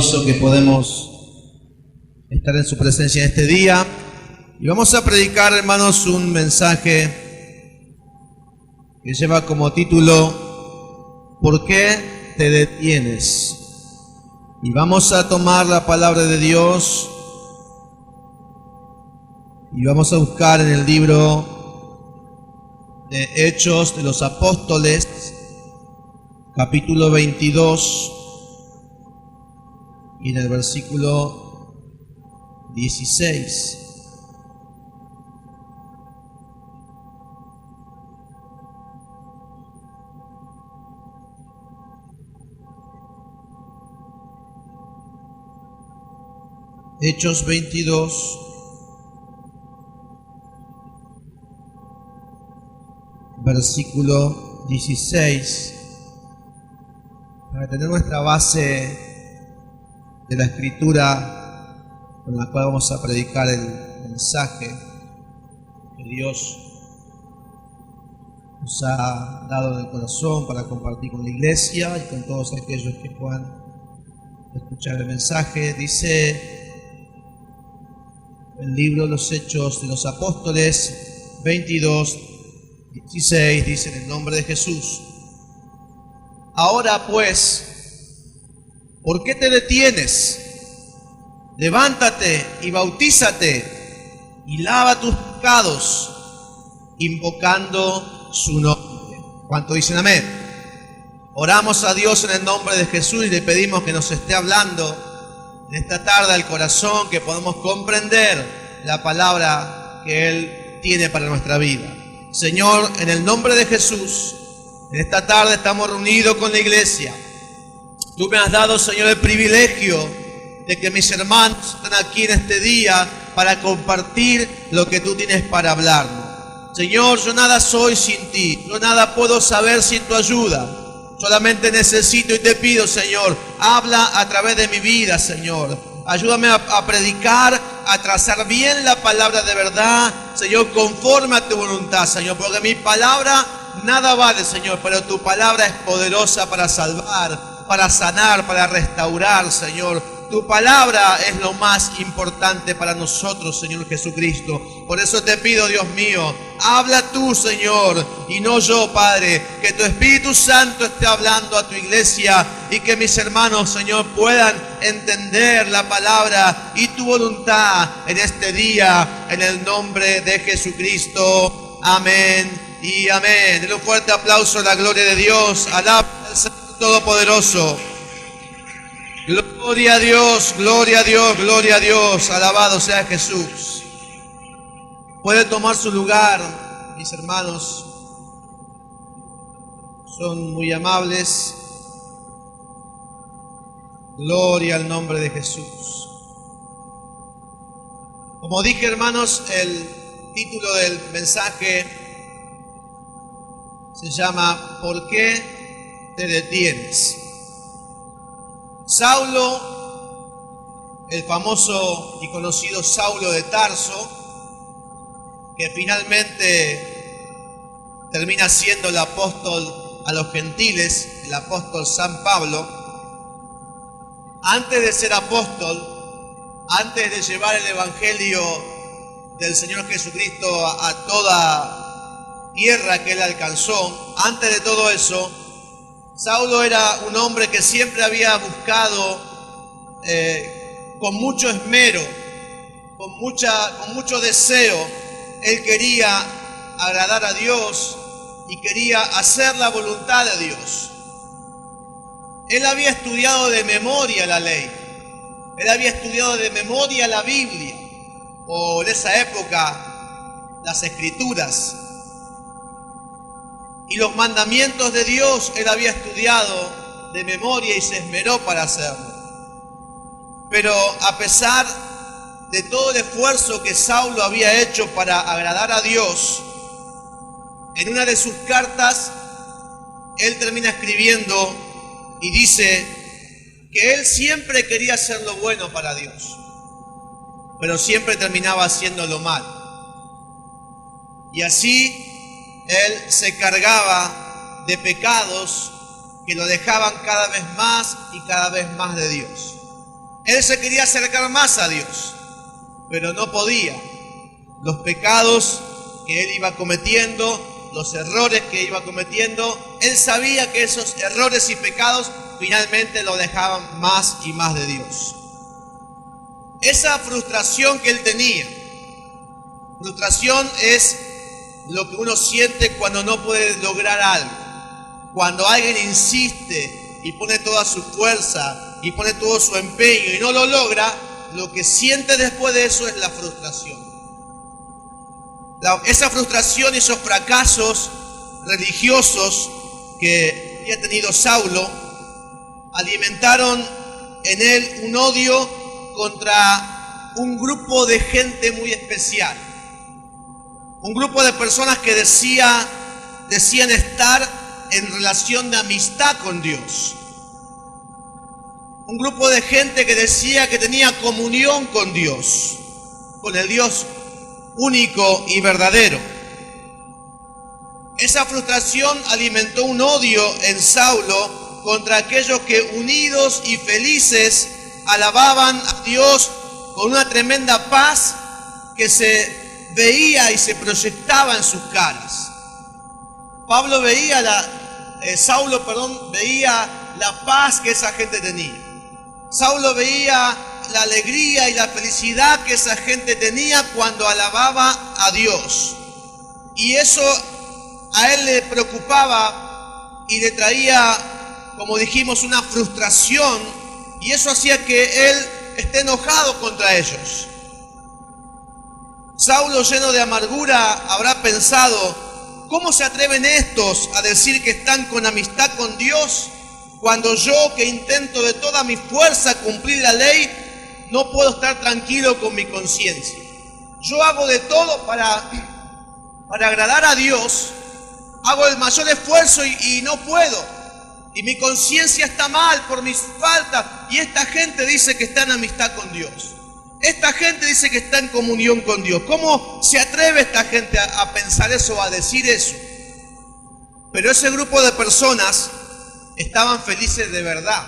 glorioso que podemos estar en su presencia en este día. Y vamos a predicar, hermanos, un mensaje que lleva como título ¿Por qué te detienes? Y vamos a tomar la palabra de Dios y vamos a buscar en el libro de Hechos de los Apóstoles, capítulo 22, y en el versículo 16. Hechos 22, versículo 16, para tener nuestra base de la Escritura con la cual vamos a predicar el mensaje que Dios nos ha dado en el corazón para compartir con la iglesia y con todos aquellos que puedan escuchar el mensaje. Dice el libro de los Hechos de los Apóstoles 22, 16, dice en el nombre de Jesús: Ahora pues, ¿por qué te detienes? Levántate y bautízate y lava tus pecados, invocando su nombre. ¿Cuánto dicen amén? Oramos a Dios en el nombre de Jesús y le pedimos que nos esté hablando en esta tarde al corazón, que podamos comprender la palabra que Él tiene para nuestra vida. Señor, en el nombre de Jesús, en esta tarde estamos reunidos con la iglesia. Tú me has dado, Señor, el privilegio de que mis hermanos estén aquí en este día para compartir lo que tú tienes para hablarnos. Señor, yo nada soy sin ti, yo nada puedo saber sin tu ayuda. Solamente necesito y te pido, Señor, habla a través de mi vida, Señor. Ayúdame a predicar, a trazar bien la palabra de verdad, Señor, conforme a tu voluntad, Señor. Porque mi palabra nada vale, Señor, pero tu palabra es poderosa para salvar, para sanar, para restaurar, Señor. Tu palabra es lo más importante para nosotros, Señor Jesucristo. Por eso te pido, Dios mío, habla tú, Señor, y no yo, Padre. Que tu Espíritu Santo esté hablando a tu iglesia y que mis hermanos, Señor, puedan entender la palabra y tu voluntad en este día, en el nombre de Jesucristo. Amén y amén. Denle un fuerte aplauso a la gloria de Dios. Alaba al Señor Todopoderoso. Gloria a Dios, gloria a Dios, gloria a Dios. Alabado sea Jesús. Puede tomar su lugar, mis hermanos. Son muy amables. Gloria al nombre de Jesús. Como dije, hermanos, el título del mensaje se llama ¿Por qué te detienes? Saulo, el famoso y conocido Saulo de Tarso, que finalmente termina siendo el apóstol a los gentiles, el apóstol San Pablo, antes de ser apóstol, antes de llevar el evangelio del Señor Jesucristo a toda tierra que él alcanzó, antes de todo eso, Saulo era un hombre que siempre había buscado con mucho esmero, con mucho deseo. Él quería agradar a Dios y quería hacer la voluntad de Dios. Él había estudiado de memoria la ley. Él había estudiado de memoria la Biblia, o en esa época las Escrituras. Y los mandamientos de Dios él había estudiado de memoria y se esmeró para hacerlo. Pero a pesar de todo el esfuerzo que Saulo había hecho para agradar a Dios, en una de sus cartas él termina escribiendo y dice que él siempre quería hacer lo bueno para Dios, pero siempre terminaba haciendo lo malo. Y así él se cargaba de pecados que lo dejaban cada vez más y cada vez más de Dios. Él se quería acercar más a Dios, pero no podía. Los pecados que él iba cometiendo, los errores que iba cometiendo, él sabía que esos errores y pecados finalmente lo dejaban más y más de Dios. Esa frustración que él tenía, frustración es lo que uno siente cuando no puede lograr algo. Cuando alguien insiste y pone toda su fuerza y pone todo su empeño y no lo logra, lo que siente después de eso es la frustración. Esa frustración y esos fracasos religiosos que había tenido Saulo alimentaron en él un odio contra un grupo de gente muy especial. Un grupo de personas que decían estar en relación de amistad con Dios. Un grupo de gente que decía que tenía comunión con Dios, con el Dios único y verdadero. Esa frustración alimentó un odio en Saulo contra aquellos que unidos y felices alababan a Dios con una tremenda paz que se veía y se proyectaba en sus caras. Saulo veía la paz que esa gente tenía. Saulo veía la alegría y la felicidad que esa gente tenía cuando alababa a Dios. Y eso a él le preocupaba y le traía, como dijimos, una frustración, y eso hacía que él esté enojado contra ellos. Saulo, lleno de amargura, habrá pensado: ¿cómo se atreven estos a decir que están con amistad con Dios cuando yo, que intento de toda mi fuerza cumplir la ley, no puedo estar tranquilo con mi conciencia? Yo hago de todo para agradar a Dios, hago el mayor esfuerzo y no puedo. Y mi conciencia está mal por mis faltas. Y esta gente dice que está en amistad con Dios. Esta gente dice que está en comunión con Dios. ¿Cómo se atreve esta gente a pensar eso, a decir eso? Pero ese grupo de personas estaban felices de verdad.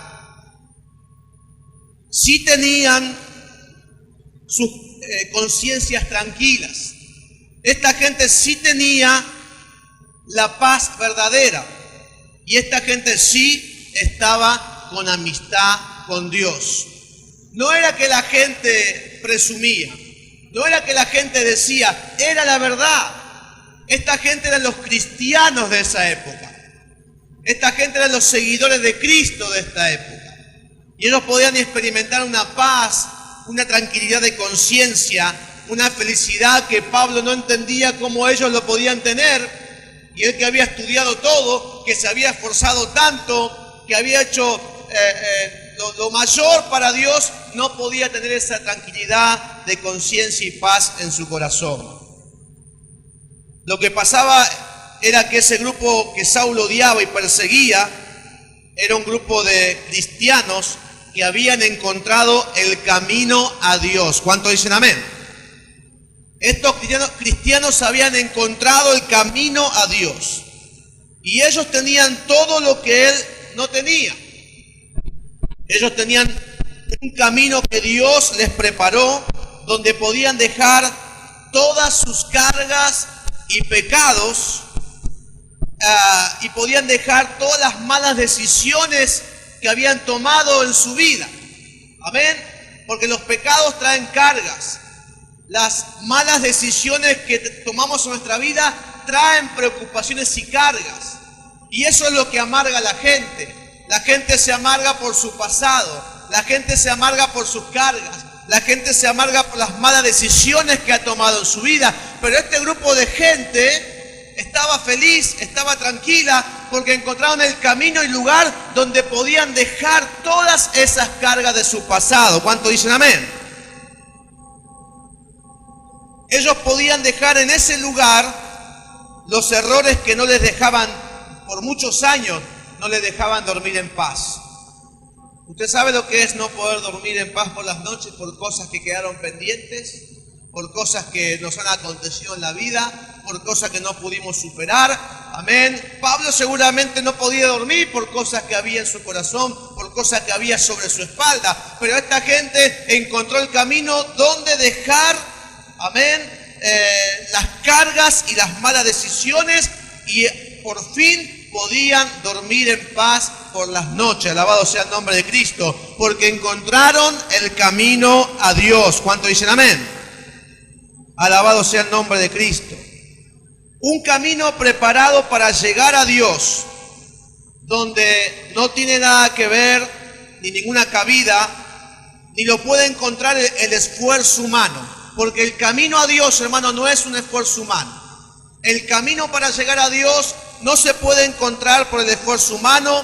Sí tenían sus conciencias tranquilas. Esta gente sí tenía la paz verdadera. Y esta gente sí estaba con amistad con Dios. No era que la gente presumía, no era que la gente decía, era la verdad. Esta gente eran los cristianos de esa época. Esta gente eran los seguidores de Cristo de esta época. Y ellos podían experimentar una paz, una tranquilidad de conciencia, una felicidad que Pablo no entendía cómo ellos lo podían tener. Y él, que había estudiado todo, que se había esforzado tanto, que había hecho lo mayor para Dios, no podía tener esa tranquilidad de conciencia y paz en su corazón. Lo que pasaba era que ese grupo que Saulo odiaba y perseguía era un grupo de cristianos que habían encontrado el camino a Dios. ¿Cuántos dicen amén? Estos cristianos habían encontrado el camino a Dios. Y ellos tenían todo lo que él no tenía. Ellos tenían un camino que Dios les preparó, donde podían dejar todas sus cargas y pecados, y podían dejar todas las malas decisiones que habían tomado en su vida. Amén. Porque los pecados traen cargas. Las malas decisiones que tomamos en nuestra vida traen preocupaciones y cargas. Y eso es lo que amarga a la gente. La gente se amarga por su pasado. La gente se amarga por sus cargas. La gente se amarga por las malas decisiones que ha tomado en su vida. Pero este grupo de gente estaba feliz, estaba tranquila, porque encontraron el camino y lugar donde podían dejar todas esas cargas de su pasado. ¿Cuántos dicen amén? Ellos podían dejar en ese lugar los errores que no les dejaban, por muchos años, no les dejaban dormir en paz. ¿Usted sabe lo que es no poder dormir en paz por las noches por cosas que quedaron pendientes? Por cosas que nos han acontecido en la vida, por cosas que no pudimos superar. Amén. Pablo seguramente no podía dormir por cosas que había en su corazón, por cosas que había sobre su espalda. Pero esta gente encontró el camino donde dejar, amén, las cargas y las malas decisiones, y por fin podían dormir en paz por las noches. Alabado sea el nombre de Cristo, porque encontraron el camino a Dios. ¿Cuánto dicen amén? Alabado sea el nombre de Cristo. Un camino preparado para llegar a Dios, donde no tiene nada que ver, ni ninguna cabida, ni lo puede encontrar el esfuerzo humano. Porque el camino a Dios, hermano, no es un esfuerzo humano. El camino para llegar a Dios no se puede encontrar por el esfuerzo humano,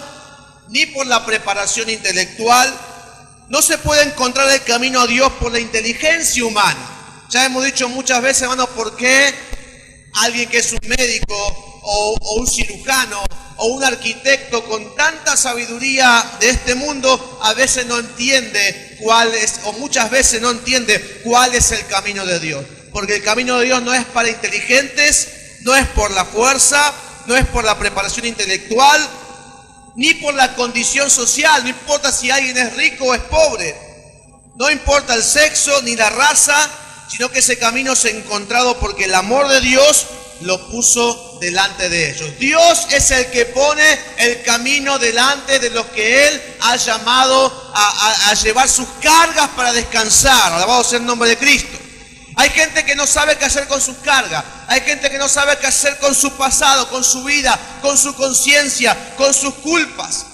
ni por la preparación intelectual. No se puede encontrar el camino a Dios por la inteligencia humana. Ya hemos dicho muchas veces, hermano, por qué alguien que es un médico o un cirujano o un arquitecto con tanta sabiduría de este mundo a veces no entiende cuál es, o muchas veces no entiende cuál es el camino de Dios. Porque el camino de Dios no es para inteligentes, no es por la fuerza, no es por la preparación intelectual, ni por la condición social. No importa si alguien es rico o es pobre, no importa el sexo ni la raza, sino que ese camino se ha encontrado porque el amor de Dios lo puso delante de ellos. Dios es el que pone el camino delante de los que Él ha llamado a llevar sus cargas para descansar. Alabado sea el nombre de Cristo. Hay gente que no sabe qué hacer con sus cargas. Hay gente que no sabe qué hacer con su pasado, con su vida, con su conciencia, con sus culpas.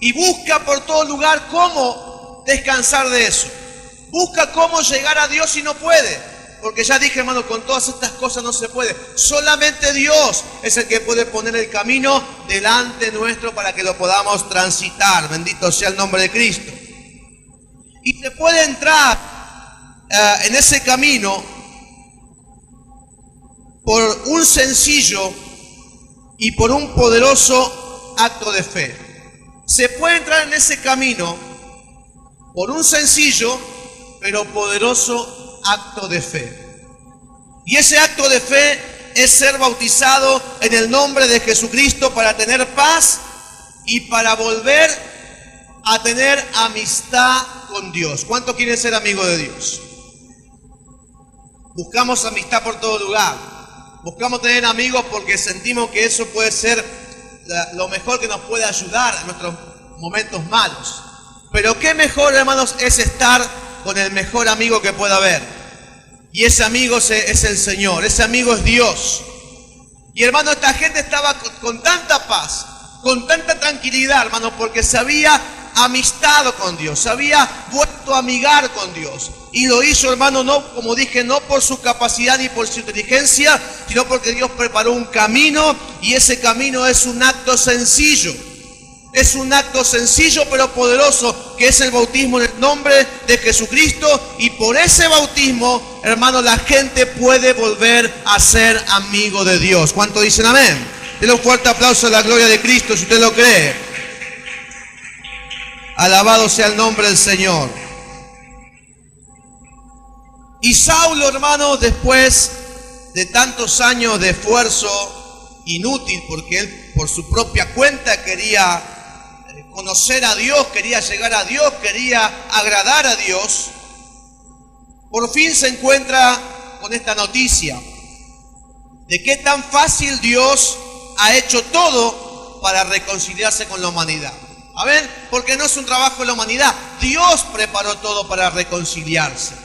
Y busca por todo lugar cómo descansar de eso. Busca cómo llegar a Dios y no puede. Porque ya dije, hermano, con todas estas cosas no se puede. Solamente Dios es el que puede poner el camino delante nuestro para que lo podamos transitar. Bendito sea el nombre de Cristo. Y se puede entrar en ese camino por un sencillo y por un poderoso acto de fe. Se puede entrar en ese camino por un sencillo pero poderoso acto de fe. Y ese acto de fe es ser bautizado en el nombre de Jesucristo para tener paz y para volver a tener amistad con Dios. ¿Cuántos quieren ser amigos de Dios? Buscamos amistad por todo lugar. Buscamos tener amigos porque sentimos que eso puede ser lo mejor que nos puede ayudar en nuestros momentos malos. Pero qué mejor, hermanos, es estar con el mejor amigo que pueda haber. Y ese amigo es el Señor, ese amigo es Dios. Y hermano, esta gente estaba con tanta paz, con tanta tranquilidad, hermano, porque se había amistado con Dios, se había vuelto a amigar con Dios. Y lo hizo, hermano, no, como dije, no por su capacidad ni por su inteligencia, sino porque Dios preparó un camino, y ese camino es un acto sencillo. Es un acto sencillo pero poderoso, que es el bautismo en el nombre de Jesucristo. Y por ese bautismo, hermano, la gente puede volver a ser amigo de Dios. ¿Cuántos dicen amén? Denle un fuerte aplauso a la gloria de Cristo si usted lo cree. Alabado sea el nombre del Señor. Y Saulo, hermano, después de tantos años de esfuerzo inútil, porque él por su propia cuenta quería conocer a Dios, quería llegar a Dios, quería agradar a Dios, por fin se encuentra con esta noticia de qué tan fácil Dios ha hecho todo para reconciliarse con la humanidad. A ver, porque no es un trabajo de la humanidad, Dios preparó todo para reconciliarse.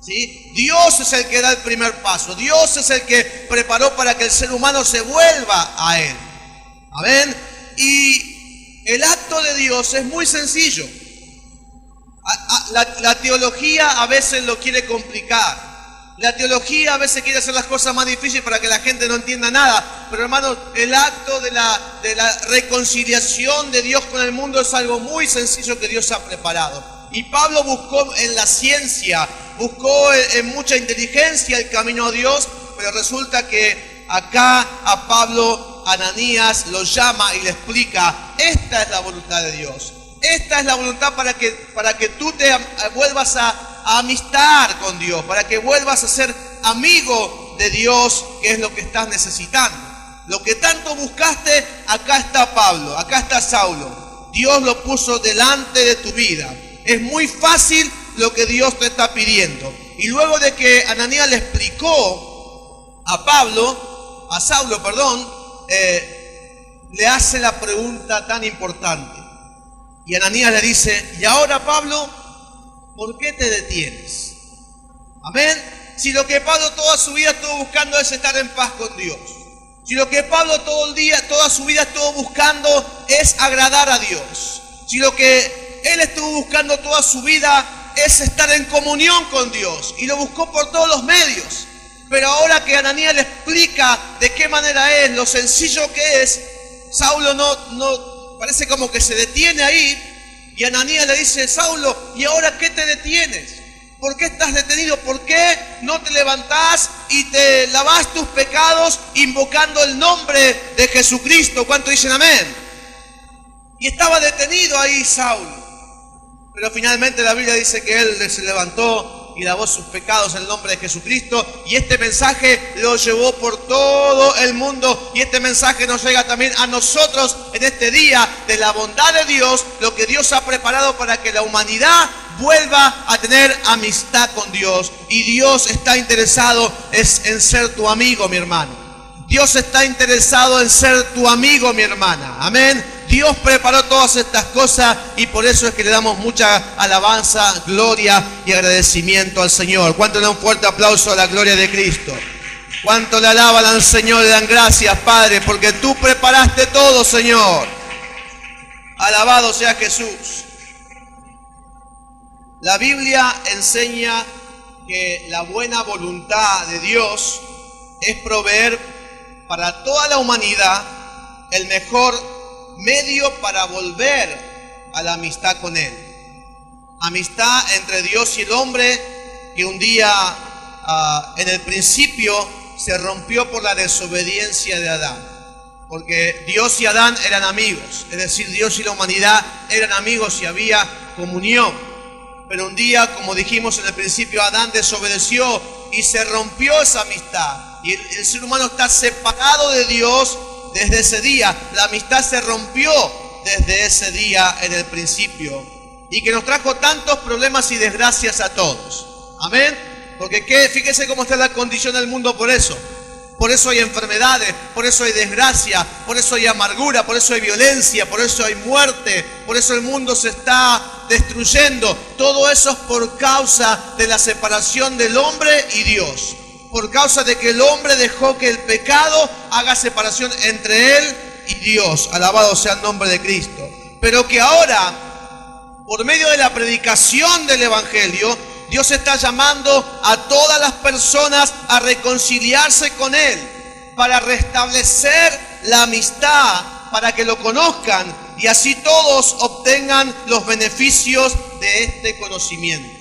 ¿Sí? Dios es el que da el primer paso, Dios es el que preparó para que el ser humano se vuelva a Él. Amén. Y el acto de Dios es muy sencillo. La teología a veces lo quiere complicar. La teología a veces quiere hacer las cosas más difíciles para que la gente no entienda nada. Pero hermano, el acto de la reconciliación de Dios con el mundo es algo muy sencillo que Dios ha preparado. Y Pablo buscó en la ciencia, buscó en mucha inteligencia el camino a Dios, pero resulta que acá a Pablo Ananías lo llama y le explica: esta es la voluntad de Dios. Esta es la voluntad para que tú te vuelvas a amistar con Dios, para que vuelvas a ser amigo de Dios, que es lo que estás necesitando. Lo que tanto buscaste, acá está Pablo, acá está Saulo. Dios lo puso delante de tu vida. Es muy fácil lo que Dios te está pidiendo. Y luego de que Ananías le explicó a Saulo, le hace la pregunta tan importante. Y Ananías le dice: y ahora, Pablo, ¿por qué te detienes? Amén. Si lo que Pablo toda su vida estuvo buscando es estar en paz con Dios. Si lo que Pablo toda su vida estuvo buscando es agradar a Dios. Si lo que él estuvo buscando toda su vida es estar en comunión con Dios. Y lo buscó por todos los medios. Pero ahora que Ananías le explica de qué manera es, lo sencillo que es, Saulo no parece como que se detiene ahí. Y Ananías le dice: Saulo, ¿y ahora qué te detienes? ¿Por qué estás detenido? ¿Por qué no te levantás y te lavás tus pecados invocando el nombre de Jesucristo? ¿Cuánto dicen amén? Y estaba detenido ahí Saulo. Pero finalmente la Biblia dice que él se levantó y lavó sus pecados en el nombre de Jesucristo. Y este mensaje lo llevó por todo el mundo. Y este mensaje nos llega también a nosotros en este día de la bondad de Dios, lo que Dios ha preparado para que la humanidad vuelva a tener amistad con Dios. Y Dios está interesado en ser tu amigo, mi hermano. Dios está interesado en ser tu amigo, mi hermana. Amén. Dios preparó todas estas cosas y por eso es que le damos mucha alabanza, gloria y agradecimiento al Señor. ¿Cuánto le dan un fuerte aplauso a la gloria de Cristo? ¿Cuánto le alaban al Señor? Le dan gracias, Padre, porque tú preparaste todo, Señor. Alabado sea Jesús. La Biblia enseña que la buena voluntad de Dios es proveer para toda la humanidad el mejor medio para volver a la amistad con Él. Amistad entre Dios y el hombre que un día en el principio se rompió por la desobediencia de Adán. Porque Dios y Adán eran amigos, es decir, Dios y la humanidad eran amigos y había comunión. Pero un día, como dijimos en el principio, Adán desobedeció y se rompió esa amistad. Y el ser humano está separado de Dios desde ese día. La amistad se rompió desde ese día en el principio. Y que nos trajo tantos problemas y desgracias a todos. Amén. Porque fíjese cómo está la condición del mundo por eso. Por eso hay enfermedades, por eso hay desgracia, por eso hay amargura, por eso hay violencia, por eso hay muerte, por eso el mundo se está destruyendo. Todo eso es por causa de la separación del hombre y Dios. Por causa de que el hombre dejó que el pecado haga separación entre él y Dios. Alabado sea el nombre de Cristo. Pero que ahora, por medio de la predicación del Evangelio, Dios está llamando a todas las personas a reconciliarse con Él, para restablecer la amistad, para que lo conozcan y así todos obtengan los beneficios de este conocimiento.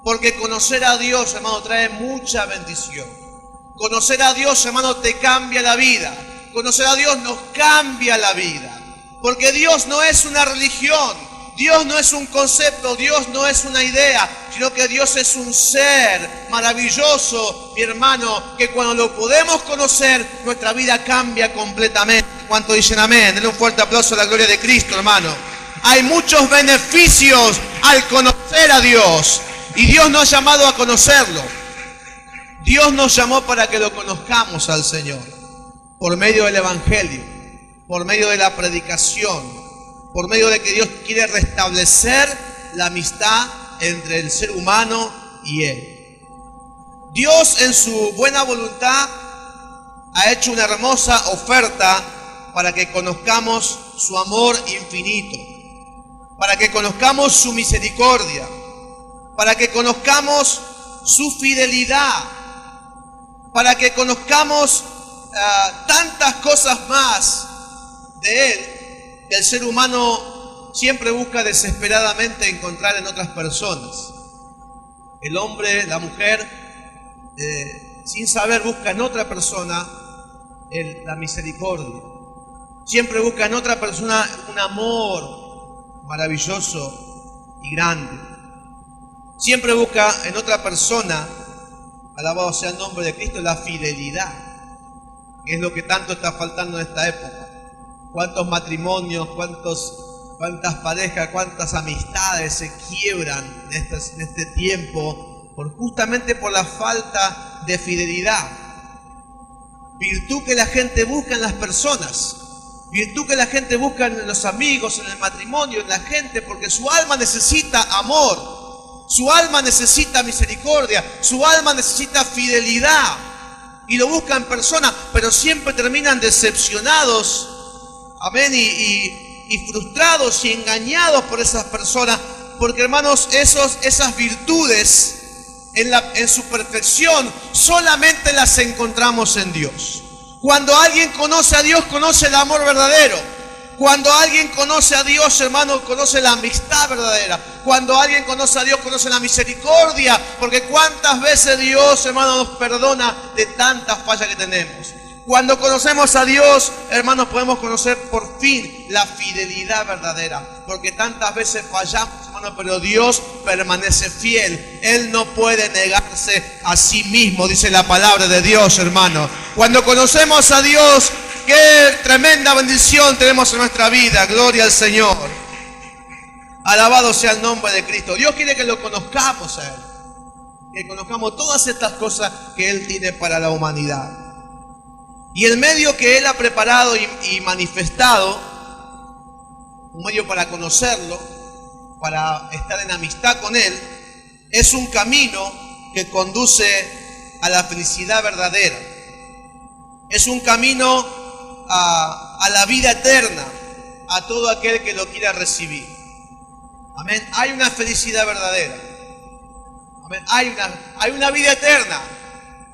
Porque conocer a Dios, hermano, trae mucha bendición. Conocer a Dios, hermano, te cambia la vida. Conocer a Dios nos cambia la vida. Porque Dios no es una religión. Dios no es un concepto, Dios no es una idea, sino que Dios es un ser maravilloso, mi hermano, que cuando lo podemos conocer, nuestra vida cambia completamente. ¿Cuánto dicen amén? Denle un fuerte aplauso a la gloria de Cristo, hermano. Hay muchos beneficios al conocer a Dios, y Dios nos ha llamado a conocerlo. Dios nos llamó para que lo conozcamos al Señor, por medio del Evangelio, por medio de la predicación, por medio de que Dios quiere restablecer la amistad entre el ser humano y Él. Dios en su buena voluntad ha hecho una hermosa oferta para que conozcamos su amor infinito, para que conozcamos su misericordia, para que conozcamos su fidelidad, para que conozcamos tantas cosas más de Él. El ser humano siempre busca desesperadamente encontrar en otras personas. El hombre, la mujer, sin saber busca en otra persona la misericordia. Siempre busca en otra persona un amor maravilloso y grande. Siempre busca en otra persona, alabado sea el nombre de Cristo, la fidelidad, que es lo que tanto está faltando en esta época. ¿Cuántos matrimonios, cuántos Cuántas parejas, cuántas amistades se quiebran en este tiempo justamente por la falta de fidelidad. Virtud que la gente busca en las personas, virtud que la gente busca en los amigos, en el matrimonio, en la gente, porque su alma necesita amor, su alma necesita misericordia, su alma necesita fidelidad, y lo busca en personas, pero siempre terminan decepcionados, amén, y frustrados y engañados por esas personas, porque hermanos, esas virtudes en su perfección solamente las encontramos en Dios. Cuando alguien conoce a Dios, conoce el amor verdadero. Cuando alguien conoce a Dios, hermano, conoce la amistad verdadera. Cuando alguien conoce a Dios, conoce la misericordia, porque cuántas veces Dios, hermano, nos perdona de tantas fallas que tenemos. Cuando conocemos a Dios, hermanos, podemos conocer por fin la fidelidad verdadera, porque tantas veces fallamos, hermanos, pero Dios permanece fiel. Él no puede negarse a sí mismo, dice la palabra de Dios, hermano. Cuando conocemos a Dios, qué tremenda bendición tenemos en nuestra vida. Gloria al Señor. Alabado sea el nombre de Cristo. Dios quiere que lo conozcamos a Él, que conozcamos todas estas cosas que Él tiene para la humanidad. Y el medio que Él ha preparado y manifestado, un medio para conocerlo, para estar en amistad con Él, es un camino que conduce a la felicidad verdadera. Es un camino a la vida eterna, a todo aquel que lo quiera recibir. Amén. Hay una felicidad verdadera. Amén. Hay una vida eterna.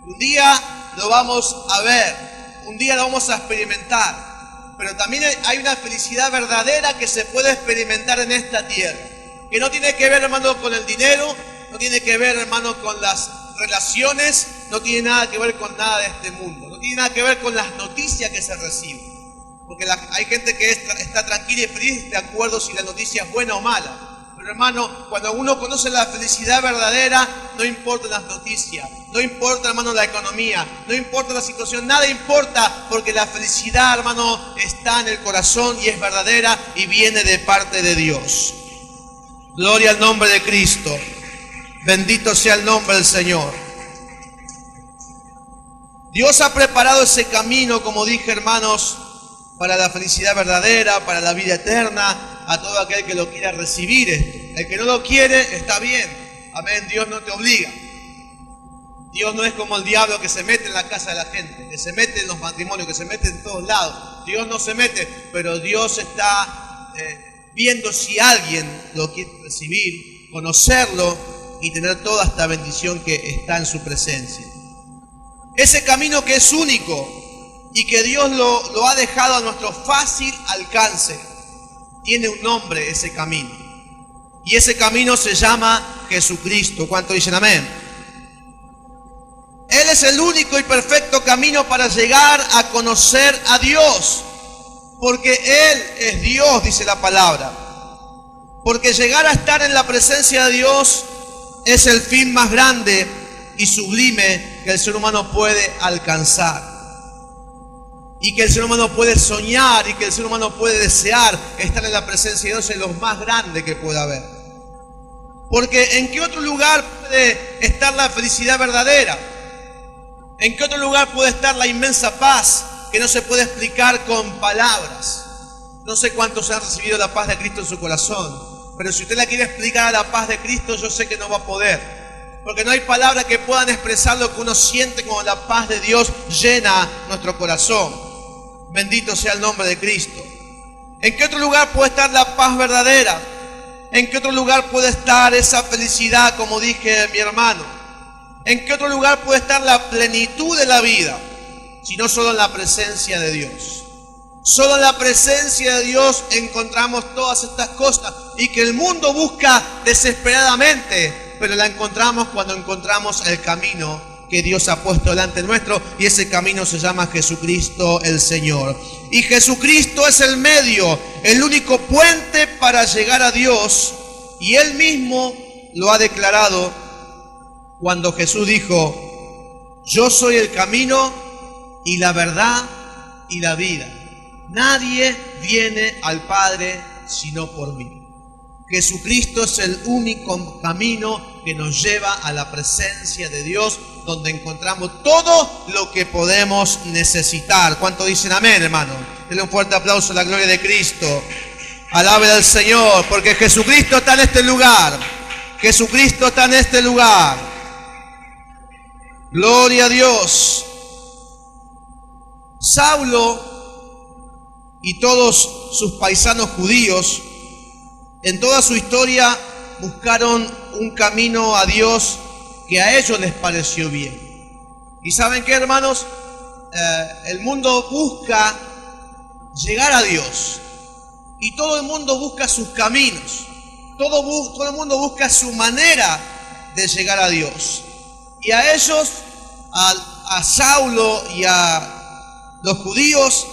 Un día lo vamos a ver. Un día lo vamos a experimentar, pero también hay una felicidad verdadera que se puede experimentar en esta tierra, que no tiene que ver, hermano, con el dinero, no tiene que ver, hermano, con las relaciones, no tiene nada que ver con nada de este mundo, no tiene nada que ver con las noticias que se reciben, porque hay gente que está tranquila y feliz de acuerdo si la noticia es buena o mala. Pero hermano, cuando uno conoce la felicidad verdadera, no importa las noticias, no importa, hermano, la economía, no importa la situación, nada importa, porque la felicidad, hermano, está en el corazón y es verdadera y viene de parte de Dios. Gloria al nombre de Cristo. Bendito sea el nombre del Señor. Dios ha preparado ese camino, como dije, hermanos, para la felicidad verdadera, para la vida eterna, a todo aquel que lo quiera recibir esto. El que no lo quiere, está bien. Amén, Dios no te obliga. Dios no es como el diablo que se mete en la casa de la gente, que se mete en los matrimonios, que se mete en todos lados. Dios no se mete, pero Dios está viendo si alguien lo quiere recibir, conocerlo y tener toda esta bendición que está en su presencia. Ese camino que es único y que Dios lo ha dejado a nuestro fácil alcance, tiene un nombre ese camino. Y ese camino se llama Jesucristo. ¿Cuántos dicen amén? Él es el único y perfecto camino para llegar a conocer a Dios. Porque Él es Dios, dice la palabra. Porque llegar a estar en la presencia de Dios es el fin más grande y sublime que el ser humano puede alcanzar. Y que el ser humano puede soñar y que el ser humano puede desear estar en la presencia de Dios es lo más grande que pueda haber. Porque ¿en qué otro lugar puede estar la felicidad verdadera? ¿En qué otro lugar puede estar la inmensa paz que no se puede explicar con palabras? No sé cuántos han recibido la paz de Cristo en su corazón, pero si usted la quiere explicar a la paz de Cristo, yo sé que no va a poder. Porque no hay palabras que puedan expresar lo que uno siente cuando la paz de Dios llena nuestro corazón. Bendito sea el nombre de Cristo. ¿En qué otro lugar puede estar la paz verdadera? ¿En qué otro lugar puede estar esa felicidad, como dije mi hermano? ¿En qué otro lugar puede estar la plenitud de la vida? Si no solo en la presencia de Dios. Solo en la presencia de Dios encontramos todas estas cosas y que el mundo busca desesperadamente, pero la encontramos cuando encontramos el camino que Dios ha puesto delante nuestro, y ese camino se llama Jesucristo el Señor. Y Jesucristo es el medio, el único puente para llegar a Dios, y Él mismo lo ha declarado cuando Jesús dijo: yo soy el camino y la verdad y la vida. Nadie viene al Padre sino por mí. Jesucristo es el único camino que nos lleva a la presencia de Dios, donde encontramos todo lo que podemos necesitar. ¿Cuánto dicen amén, hermano? Denle un fuerte aplauso a la gloria de Cristo. Alabe al Señor, porque Jesucristo está en este lugar. Jesucristo está en este lugar. Gloria a Dios. Saulo y todos sus paisanos judíos, en toda su historia, buscaron un camino a Dios que a ellos les pareció bien. ¿Y saben qué, hermanos? El mundo busca llegar a Dios. Y todo el mundo busca sus caminos. Todo el mundo busca su manera de llegar a Dios. Y a ellos, a Saulo y a los judíos,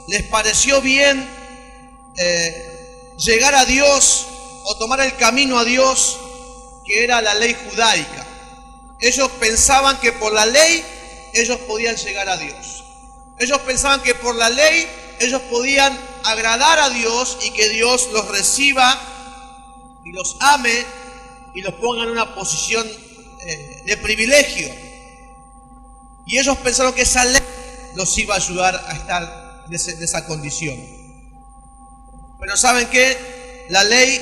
les pareció bien llegar a Dios o tomar el camino a Dios, que era la ley judaica. Ellos pensaban que por la ley ellos podían llegar a Dios. Ellos pensaban que por la ley ellos podían agradar a Dios y que Dios los reciba y los ame y los ponga en una posición de privilegio. Y ellos pensaron que esa ley los iba a ayudar a estar en esa condición. Pero ¿saben qué? La ley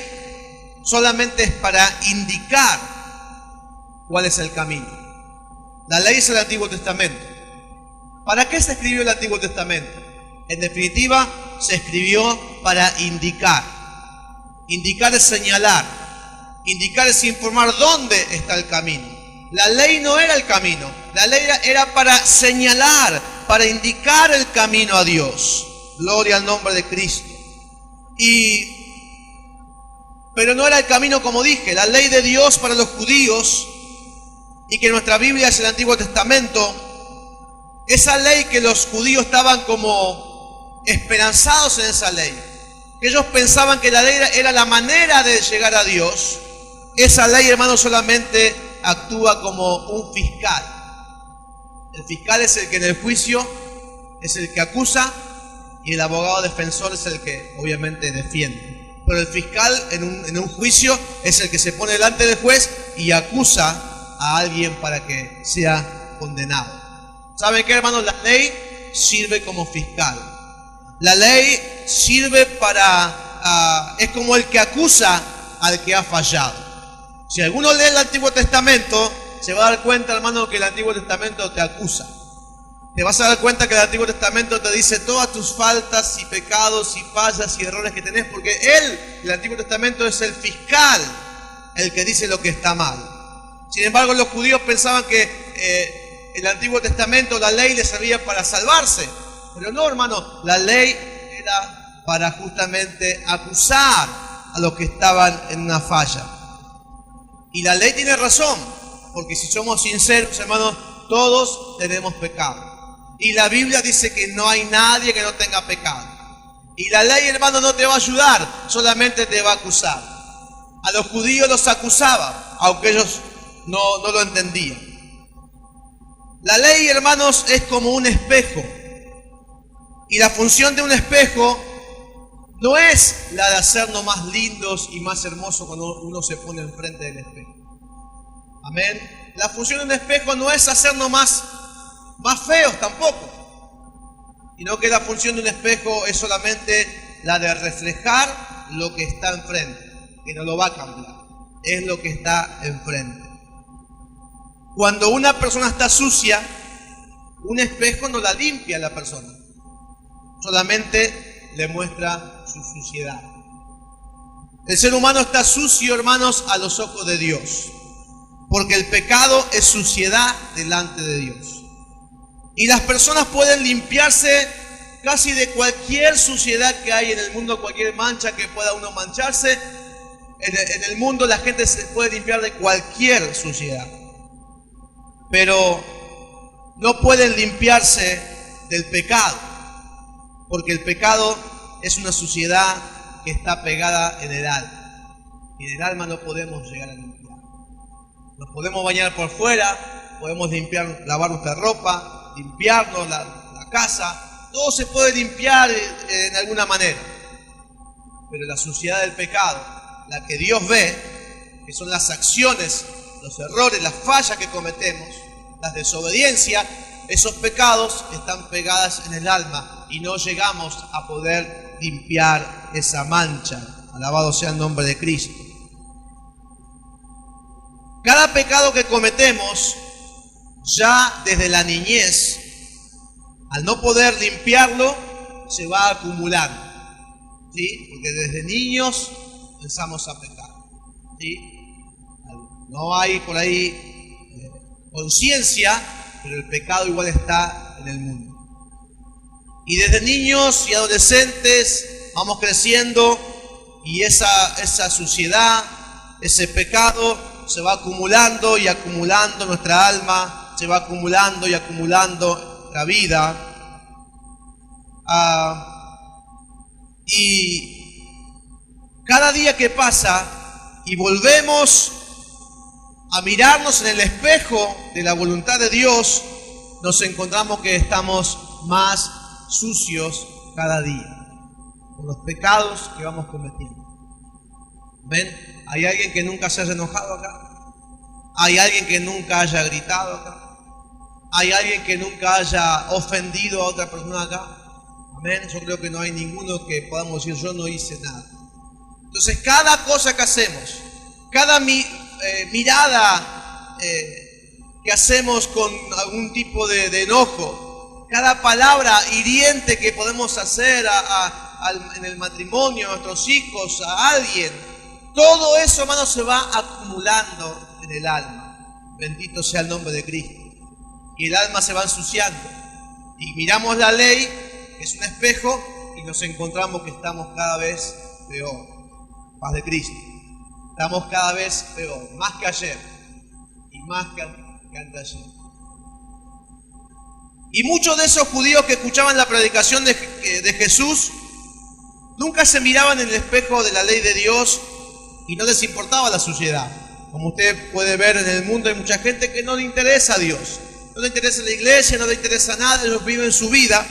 solamente es para indicar cuál es el camino. La ley es el Antiguo Testamento. ¿Para qué se escribió el Antiguo Testamento? En definitiva, se escribió para indicar. Indicar es señalar. Indicar es informar dónde está el camino. La ley no era el camino. La ley era para señalar, para indicar el camino a Dios. Gloria al nombre de Cristo. Pero no era el camino, como dije. La ley de Dios para los judíos, y que nuestra Biblia es el Antiguo Testamento, esa ley que los judíos estaban como esperanzados en esa ley, que ellos pensaban que la ley era la manera de llegar a Dios. Esa ley, hermanos, solamente actúa como un fiscal. El fiscal es el que en el juicio es el que acusa, y el abogado defensor es el que obviamente defiende. Pero el fiscal en un juicio es el que se pone delante del juez y acusa a alguien para que sea condenado. ¿Saben qué, hermanos? La ley sirve como fiscal. La ley sirve es como el que acusa al que ha fallado. Si alguno lee el Antiguo Testamento, se va a dar cuenta, hermano, que el Antiguo Testamento te acusa. Te vas a dar cuenta que el Antiguo Testamento te dice todas tus faltas y pecados y fallas y errores que tenés, porque el Antiguo Testamento es el fiscal, el que dice lo que está mal. Sin embargo, los judíos pensaban que el Antiguo Testamento, la ley, les servía para salvarse. Pero no, hermano, la ley era para justamente acusar a los que estaban en una falla. Y la ley tiene razón, porque si somos sinceros, hermanos, todos tenemos pecado. Y la Biblia dice que no hay nadie que no tenga pecado. Y la ley, hermano, no te va a ayudar, solamente te va a acusar. A los judíos los acusaba, aunque ellos no lo entendían. La ley, hermanos, es como un espejo. Y la función de un espejo no es la de hacernos más lindos y más hermosos cuando uno se pone enfrente del espejo. Amén. La función de un espejo no es hacernos más feos tampoco, sino que la función de un espejo es solamente la de reflejar lo que está enfrente, que no lo va a cambiar, es lo que está enfrente. Cuando una persona está sucia, un espejo no la limpia a la persona, solamente le muestra su suciedad. El ser humano está sucio, hermanos, a los ojos de Dios, porque el pecado es suciedad delante de Dios. Y las personas pueden limpiarse casi de cualquier suciedad que hay en el mundo, cualquier mancha que pueda uno mancharse. En el mundo la gente se puede limpiar de cualquier suciedad, pero no pueden limpiarse del pecado, porque el pecado es una suciedad que está pegada en el alma, y en el alma no podemos llegar a limpiar. Nos podemos bañar por fuera, podemos lavar nuestra ropa, limpiarnos la casa, todo se puede limpiar en alguna manera. Pero la suciedad del pecado, la que Dios ve, que son las acciones, los errores, las fallas que cometemos, las desobediencias, esos pecados están pegadas en el alma y no llegamos a poder limpiar esa mancha. Alabado sea el nombre de Cristo. Cada pecado que cometemos, ya desde la niñez, al no poder limpiarlo, se va acumulando, ¿sí? Porque desde niños empezamos a pecar, ¿sí? No hay por ahí conciencia, pero el pecado igual está en el mundo. Y desde niños y adolescentes vamos creciendo y esa suciedad, ese pecado se va acumulando y acumulando nuestra alma, se va acumulando y acumulando la vida. Y cada día que pasa y volvemos a mirarnos en el espejo de la voluntad de Dios, nos encontramos que estamos más sucios cada día por los pecados que vamos cometiendo. ¿Ven? ¿Hay alguien que nunca se haya enojado acá? ¿Hay alguien que nunca haya gritado acá? ¿Hay alguien que nunca haya ofendido a otra persona acá? Amén. Yo creo que no hay ninguno que podamos decir yo no hice nada. Entonces cada cosa que hacemos, cada mirada que hacemos con algún tipo de enojo, cada palabra hiriente que podemos hacer en el matrimonio, a nuestros hijos, a alguien, todo eso, hermano, se va acumulando en el alma. Bendito sea el nombre de Cristo. Y el alma se va ensuciando. Y miramos la ley, que es un espejo, y nos encontramos que estamos cada vez peor. Paz de Cristo. Estamos cada vez peor, más que ayer y más que anteayer. Y muchos de esos judíos que escuchaban la predicación de Jesús nunca se miraban en el espejo de la ley de Dios y no les importaba la suciedad. Como usted puede ver, en el mundo hay mucha gente que no le interesa a Dios, no le interesa la iglesia, no le interesa nada, ellos viven su vida.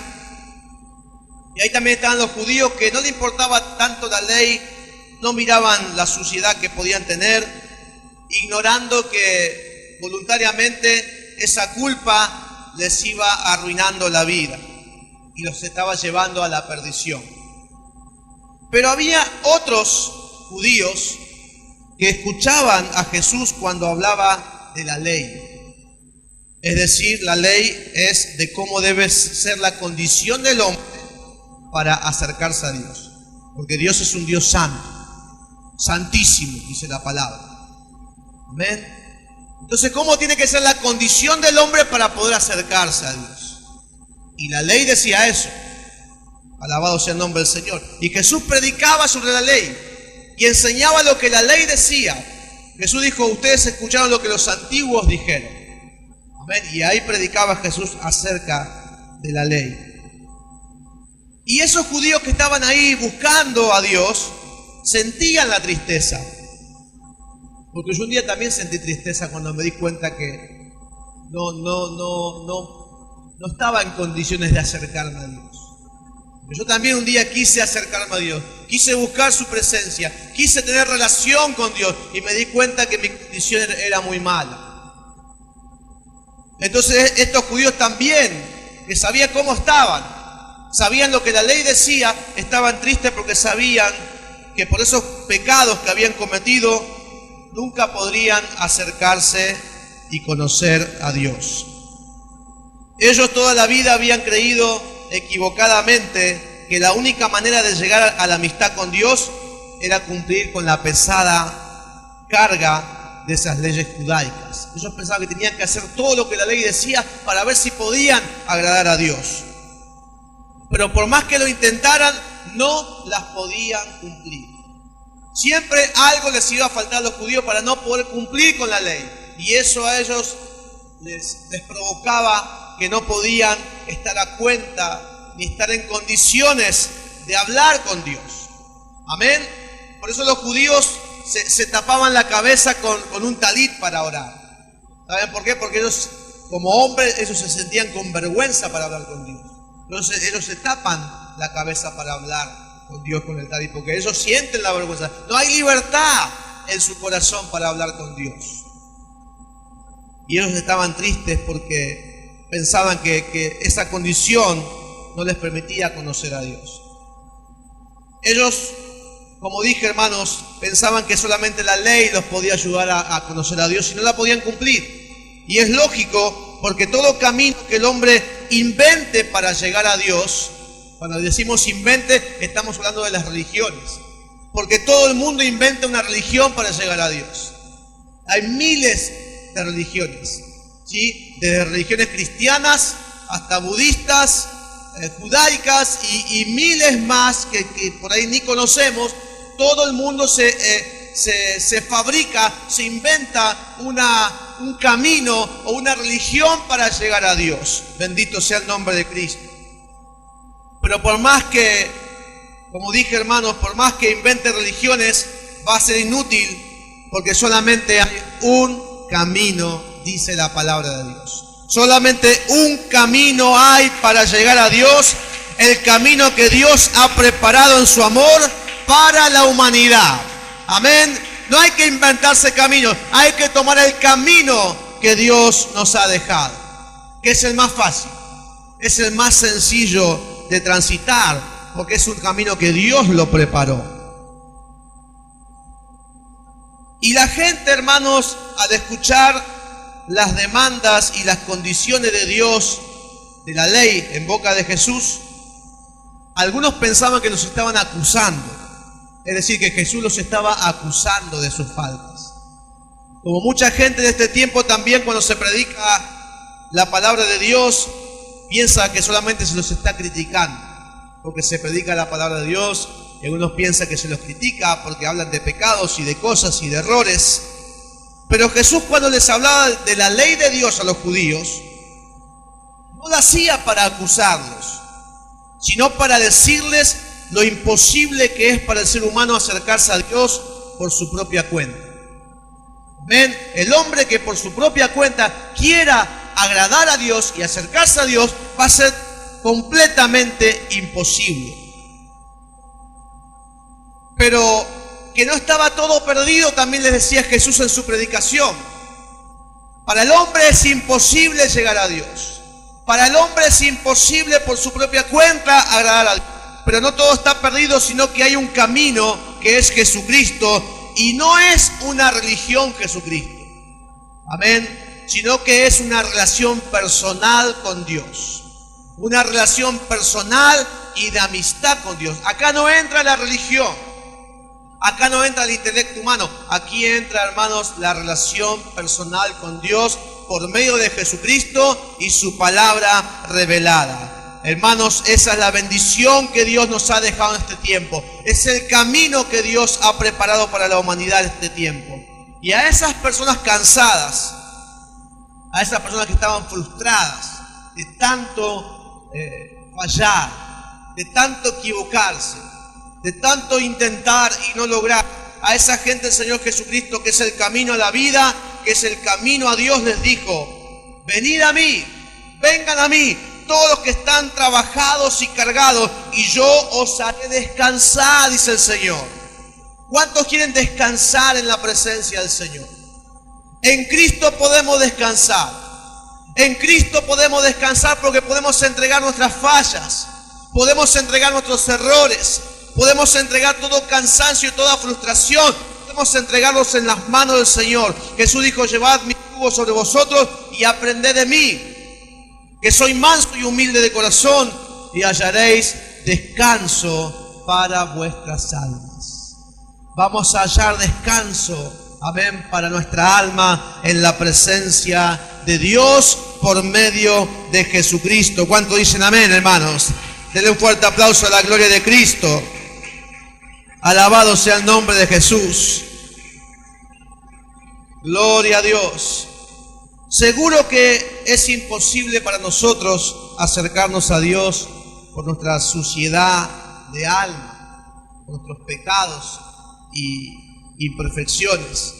Y ahí también estaban los judíos que no le importaba tanto la ley, no miraban la suciedad que podían tener, ignorando que voluntariamente esa culpa les iba arruinando la vida y los estaba llevando a la perdición. Pero había otros judíos que escuchaban a Jesús cuando hablaba de la ley. Es decir, la ley es de cómo debe ser la condición del hombre para acercarse a Dios. Porque Dios es un Dios santo, santísimo, dice la palabra. Amén. Entonces, ¿cómo tiene que ser la condición del hombre para poder acercarse a Dios? Y la ley decía eso. Alabado sea el nombre del Señor. Y Jesús predicaba sobre la ley y enseñaba lo que la ley decía. Jesús dijo, ustedes escucharon lo que los antiguos dijeron. Amén. Y ahí predicaba Jesús acerca de la ley. Y esos judíos que estaban ahí buscando a Dios sentían la tristeza. Porque yo un día también sentí tristeza cuando me di cuenta que no estaba en condiciones de acercarme a Dios. Yo también un día quise acercarme a Dios, quise buscar su presencia, quise tener relación con Dios y me di cuenta que mi condición era muy mala. Entonces estos judíos también, que sabían cómo estaban, sabían lo que la ley decía, estaban tristes porque sabían que por esos pecados que habían cometido nunca podrían acercarse y conocer a Dios. Ellos toda la vida habían creído equivocadamente que la única manera de llegar a la amistad con Dios era cumplir con la pesada carga de esas leyes judaicas. Ellos pensaban que tenían que hacer todo lo que la ley decía para ver si podían agradar a Dios. Pero por más que lo intentaran, no las podían cumplir. Siempre algo les iba a faltar a los judíos para no poder cumplir con la ley. Y eso a ellos les provocaba que no podían estar a cuenta ni estar en condiciones de hablar con Dios. Amén. Por eso los judíos se tapaban la cabeza con un talit para orar. ¿Saben por qué? Porque ellos, como hombres, ellos se sentían con vergüenza para hablar con Dios. Entonces ellos se tapan la cabeza para hablar con Dios con el tal, y porque ellos sienten la vergüenza. No hay libertad en su corazón para hablar con Dios. Y ellos estaban tristes porque pensaban que esa condición no les permitía conocer a Dios. Ellos, como dije, hermanos, pensaban que solamente la ley los podía ayudar a conocer a Dios y no la podían cumplir. Y es lógico, porque todo camino que el hombre invente para llegar a Dios, cuando decimos invente, estamos hablando de las religiones, porque todo el mundo inventa una religión para llegar a Dios. Hay miles de religiones, ¿sí? Desde religiones cristianas hasta budistas, judaicas y miles más que por ahí ni conocemos. Todo el mundo se fabrica, se inventa un camino o una religión para llegar a Dios. Bendito sea el nombre de Cristo. Pero por más que, como dije, hermanos, por más que invente religiones, va a ser inútil, porque solamente hay un camino, dice la palabra de Dios. Solamente un camino hay para llegar a Dios, el camino que Dios ha preparado en su amor para la humanidad. Amén. No hay que inventarse caminos, hay que tomar el camino que Dios nos ha dejado, que es el más fácil, es el más sencillo de transitar, porque es un camino que Dios lo preparó. Y la gente, hermanos, al escuchar las demandas y las condiciones de Dios, de la ley en boca de Jesús, algunos pensaban que los estaban acusando, es decir, que Jesús los estaba acusando de sus faltas. Como mucha gente de este tiempo también, cuando se predica la palabra de Dios, piensa que solamente se los está criticando, porque se predica la palabra de Dios, y algunos piensan que se los critica porque hablan de pecados y de cosas y de errores. Pero Jesús, cuando les hablaba de la ley de Dios a los judíos, no lo hacía para acusarlos, sino para decirles lo imposible que es para el ser humano acercarse a Dios por su propia cuenta. ¿Ven? El hombre que por su propia cuenta quiera agradar a Dios y acercarse a Dios va a ser completamente imposible. Pero que no estaba todo perdido, también les decía Jesús en su predicación. Para el hombre es imposible llegar a Dios. Para el hombre es imposible por su propia cuenta agradar a Dios. Pero no todo está perdido, sino que hay un camino que es Jesucristo, y no es una religión Jesucristo. Amén. Sino que es una relación personal con Dios. Una relación personal y de amistad con Dios. Acá no entra la religión. Acá no entra el intelecto humano. Aquí entra, hermanos, la relación personal con Dios por medio de Jesucristo y su palabra revelada. Hermanos, esa es la bendición que Dios nos ha dejado en este tiempo. Es el camino que Dios ha preparado para la humanidad en este tiempo. Y a esas personas cansadas, a esas personas que estaban frustradas de tanto fallar, de tanto equivocarse, de tanto intentar y no lograr, a esa gente el Señor Jesucristo, que es el camino a la vida, que es el camino a Dios, les dijo: venid a mí, vengan a mí, todos los que están trabajados y cargados, y yo os haré descansar, dice el Señor. ¿Cuántos quieren descansar en la presencia del Señor? En Cristo podemos descansar. En Cristo podemos descansar porque podemos entregar nuestras fallas, podemos entregar nuestros errores, podemos entregar todo cansancio y toda frustración, podemos entregarlos en las manos del Señor. Jesús dijo: llevad mi yugo sobre vosotros y aprended de mí, que soy manso y humilde de corazón, y hallaréis descanso para vuestras almas. Vamos a hallar descanso, amén, para nuestra alma en la presencia de Dios por medio de Jesucristo. ¿Cuánto dicen amén, hermanos? Denle un fuerte aplauso a la gloria de Cristo. Alabado sea el nombre de Jesús. Gloria a Dios. Seguro que es imposible para nosotros acercarnos a Dios por nuestra suciedad de alma, por nuestros pecados y imperfecciones.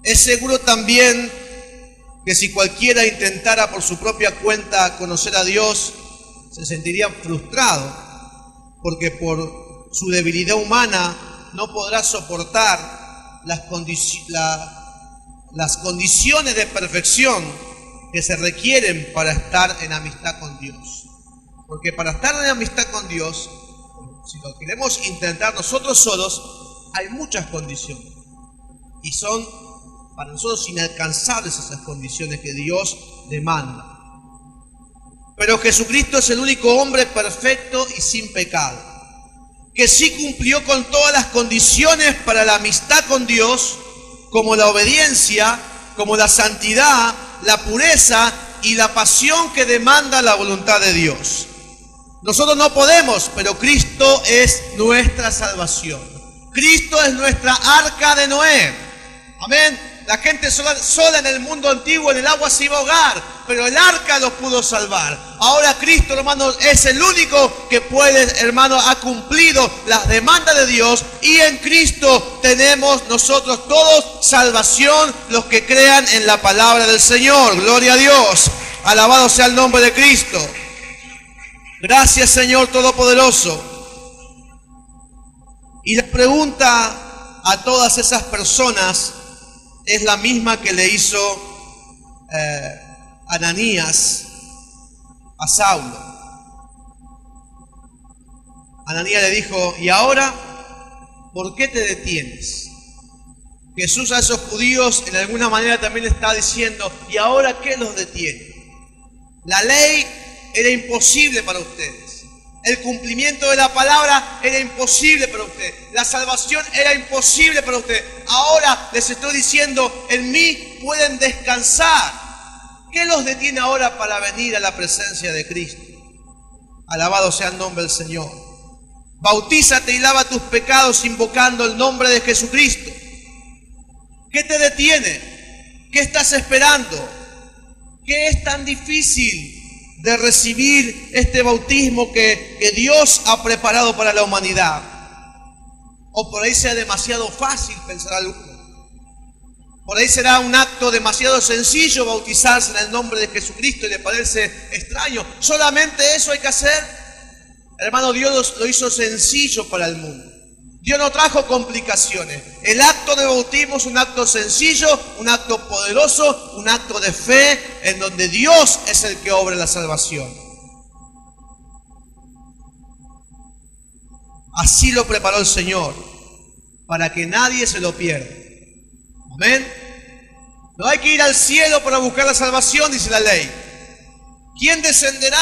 Es seguro también que si cualquiera intentara por su propia cuenta conocer a Dios, se sentiría frustrado, porque por su debilidad humana, no podrá soportar las condiciones de perfección que se requieren para estar en amistad con Dios. Porque para estar en amistad con Dios, si lo queremos intentar nosotros solos, hay muchas condiciones. Y son para nosotros inalcanzables esas condiciones que Dios demanda. Pero Jesucristo es el único hombre perfecto y sin pecado, que sí cumplió con todas las condiciones para la amistad con Dios, como la obediencia, como la santidad, la pureza y la pasión que demanda la voluntad de Dios. Nosotros no podemos, pero Cristo es nuestra salvación. Cristo es nuestra arca de Noé. Amén. La gente sola en el mundo antiguo, en el agua se iba a ahogar, pero el arca los pudo salvar. Ahora Cristo, hermano, es el único que puede, hermano, ha cumplido las demandas de Dios, y en Cristo tenemos nosotros todos salvación, los que crean en la palabra del Señor. Gloria a Dios. Alabado sea el nombre de Cristo. Gracias, Señor Todopoderoso. Y la pregunta a todas esas personas es la misma que le hizo Ananías a Saulo. Ananías le dijo: ¿y ahora por qué te detienes? Jesús a esos judíos en alguna manera también le está diciendo: ¿y ahora qué los detiene? La ley era imposible para ustedes. El cumplimiento de la palabra era imposible para usted. La salvación era imposible para usted. Ahora les estoy diciendo: en mí pueden descansar. ¿Qué los detiene ahora para venir a la presencia de Cristo? Alabado sea el nombre del Señor. Bautízate y lava tus pecados invocando el nombre de Jesucristo. ¿Qué te detiene? ¿Qué estás esperando? ¿Qué es tan difícil de recibir este bautismo que Dios ha preparado para la humanidad? O por ahí sea demasiado fácil, pensar alguno. Por ahí será un acto demasiado sencillo bautizarse en el nombre de Jesucristo y le parece extraño. ¿Solamente eso hay que hacer? Hermano, Dios lo hizo sencillo para el mundo. Dios no trajo complicaciones. El acto de bautismo es un acto sencillo, un acto poderoso, un acto de fe en donde Dios es el que obra la salvación. Así lo preparó el Señor, para que nadie se lo pierda. Amén. No hay que ir al cielo para buscar la salvación, dice la ley. ¿Quién descenderá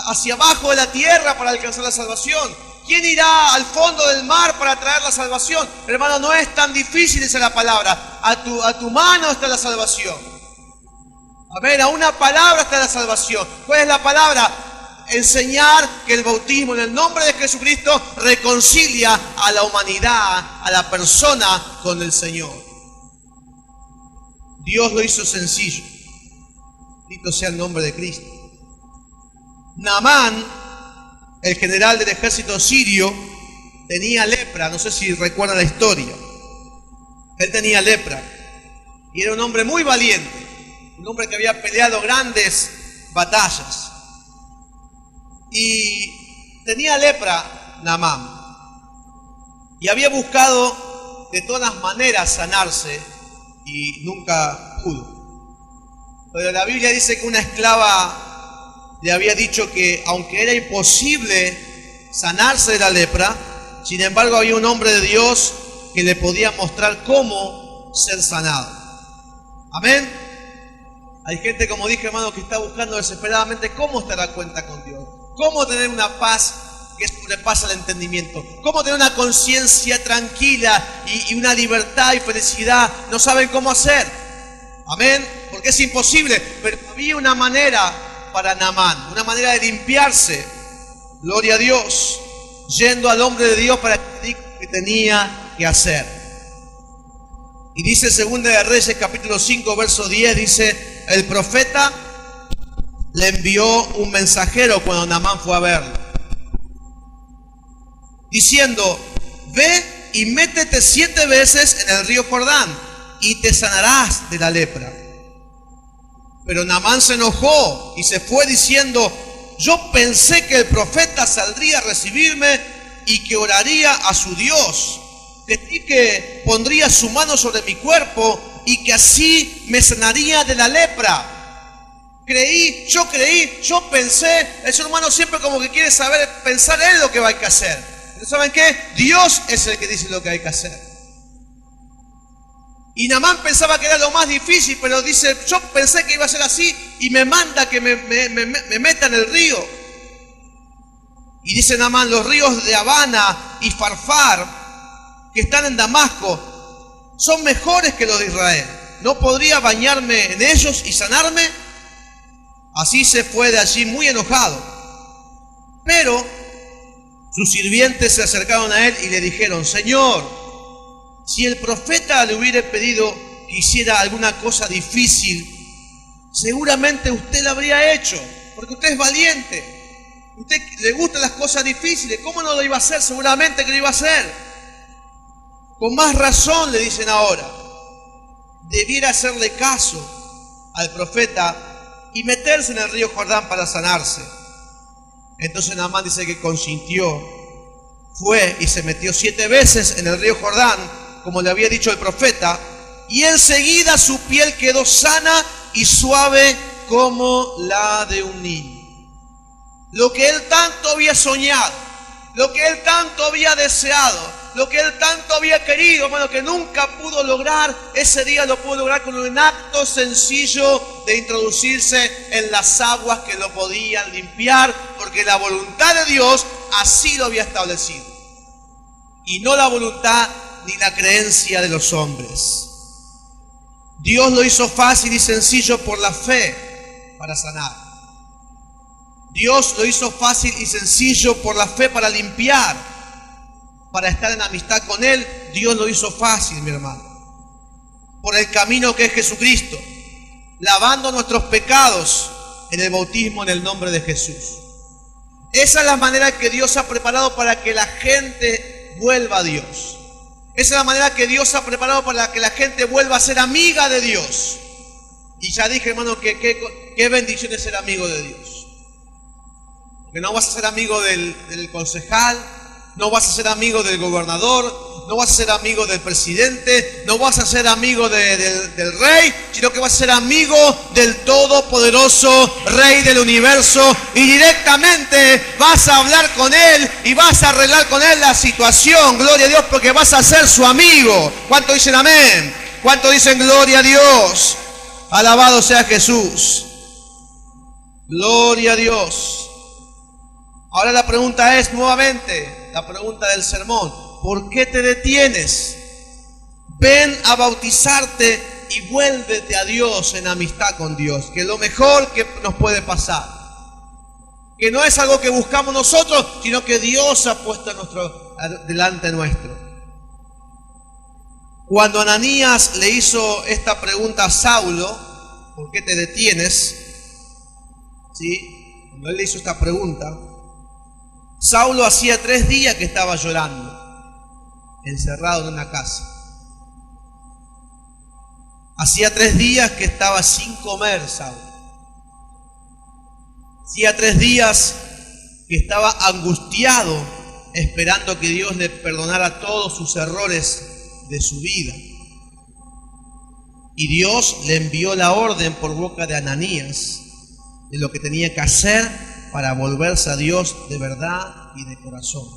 hacia abajo de la tierra para alcanzar la salvación? ¿Quién irá al fondo del mar para traer la salvación? Hermano, no es tan difícil, dice la palabra. A tu mano está la salvación. A ver, a una palabra está la salvación. ¿Cuál es la palabra? Enseñar que el bautismo en el nombre de Jesucristo reconcilia a la humanidad, a la persona con el Señor. Dios lo hizo sencillo. Bendito sea el nombre de Cristo. Naamán, el general del ejército sirio, tenía lepra. No sé si recuerdan la historia. Él tenía lepra y era un hombre muy valiente, un hombre que había peleado grandes batallas. Y tenía lepra Naamán, y había buscado de todas maneras sanarse y nunca pudo. Pero la Biblia dice que una esclava le había dicho que aunque era imposible sanarse de la lepra, sin embargo había un hombre de Dios que le podía mostrar cómo ser sanado. Amén. Hay gente, como dije, hermano, que está buscando desesperadamente cómo estar a cuenta con Dios, cómo tener una paz que sobrepasa el entendimiento, cómo tener una conciencia tranquila y una libertad y felicidad. No saben cómo hacer. Amén. Porque es imposible. Pero había una manera para Naamán, una manera de limpiarse. Gloria a Dios. Yendo al hombre de Dios para que diga lo que tenía que hacer. Y dice 2 de Reyes capítulo 5 verso 10, dice: el profeta le envió un mensajero cuando Naamán fue a verlo, diciendo: ve y métete 7 veces en el río Jordán y te sanarás de la lepra. Pero Naamán se enojó y se fue diciendo: yo pensé que el profeta saldría a recibirme y que oraría a su Dios. Creí que pondría su mano sobre mi cuerpo y que así me sanaría de la lepra. Yo pensé, el ser humano siempre como que quiere pensar en lo que hay que hacer. Pero ¿saben qué? Dios es el que dice lo que hay que hacer. Y Naamán pensaba que era lo más difícil, pero dice, yo pensé que iba a ser así y me manda que me meta en el río. Y dice Naamán, los ríos de Habana y Farfar, que están en Damasco, son mejores que los de Israel. ¿No podría bañarme en ellos y sanarme? Así se fue de allí muy enojado. Pero sus sirvientes se acercaron a él y le dijeron, Señor, si el profeta le hubiera pedido que hiciera alguna cosa difícil, seguramente usted la habría hecho, porque usted es valiente. Usted le gustan las cosas difíciles. ¿Cómo no lo iba a hacer? Seguramente que lo iba a hacer. Con más razón le dicen ahora, debiera hacerle caso al profeta y meterse en el río Jordán para sanarse. Entonces Naamán dice que consintió, fue y se metió 7 veces en el río Jordán, como le había dicho el profeta, y enseguida su piel quedó sana y suave como la de un niño. Lo que él tanto había soñado, lo que él tanto había deseado, lo que él tanto había querido, hermano, que nunca pudo lograr, ese día lo pudo lograr con un acto sencillo de introducirse en las aguas que lo podían limpiar, porque la voluntad de Dios así lo había establecido. Y no la voluntad ni la creencia de los hombres. Dios lo hizo fácil y sencillo por la fe para sanar. Dios lo hizo fácil y sencillo por la fe para limpiar, para estar en amistad con Él. Dios lo hizo fácil, mi hermano, por el camino que es Jesucristo, lavando nuestros pecados en el bautismo en el nombre de Jesús. Esa es la manera que Dios ha preparado para que la gente vuelva a Dios. Esa es la manera que Dios ha preparado para que la gente vuelva a ser amiga de Dios. Y ya dije, hermano, que qué bendición es ser amigo de Dios. Que no vas a ser amigo del concejal, no vas a ser amigo del gobernador, no vas a ser amigo del presidente, no vas a ser amigo del rey, sino que vas a ser amigo del todopoderoso Rey del universo, y directamente vas a hablar con Él y vas a arreglar con Él la situación. Gloria a Dios, porque vas a ser su amigo. ¿Cuánto dicen amén? ¿Cuánto dicen gloria a Dios? Alabado sea Jesús. Gloria a Dios. Ahora la pregunta es nuevamente, la pregunta del sermón: ¿por qué te detienes? Ven a bautizarte y vuélvete a Dios en amistad con Dios, que es lo mejor que nos puede pasar. Que no es algo que buscamos nosotros, sino que Dios ha puesto delante nuestro. Cuando Ananías le hizo esta pregunta a Saulo, ¿por qué te detienes? ¿Sí? Cuando él le hizo esta pregunta, Saulo hacía 3 días que estaba llorando, encerrado en una casa. Hacía 3 días que estaba sin comer Saulo. Hacía 3 días que estaba angustiado, esperando que Dios le perdonara todos sus errores de su vida. Y Dios le envió la orden por boca de Ananías de lo que tenía que hacer para volverse a Dios de verdad y de corazón.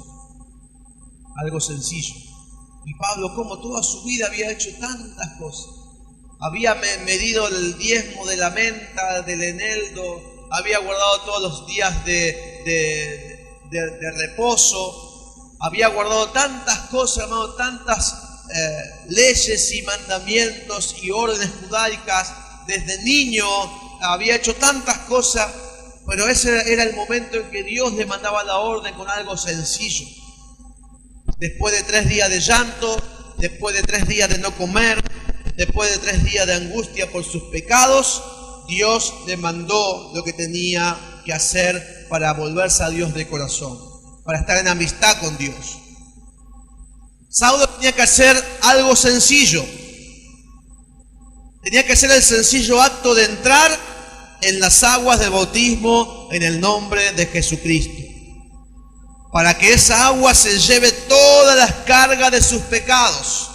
Algo sencillo. Y Pablo, como toda su vida había hecho tantas cosas, había medido el diezmo de la menta, del eneldo, había guardado todos los días de reposo, había guardado tantas cosas, hermano, tantas leyes y mandamientos y órdenes judaicas. Desde niño había hecho tantas cosas, pero ese era el momento en que Dios le mandaba la orden con algo sencillo. Después de 3 días de llanto, después de 3 días de no comer, después de 3 días de angustia por sus pecados, Dios le mandó lo que tenía que hacer para volverse a Dios de corazón, para estar en amistad con Dios. Saulo tenía que hacer algo sencillo. Tenía que hacer el sencillo acto de entrar en las aguas del bautismo en el nombre de Jesucristo. para que esa agua se lleve todas las cargas de sus pecados,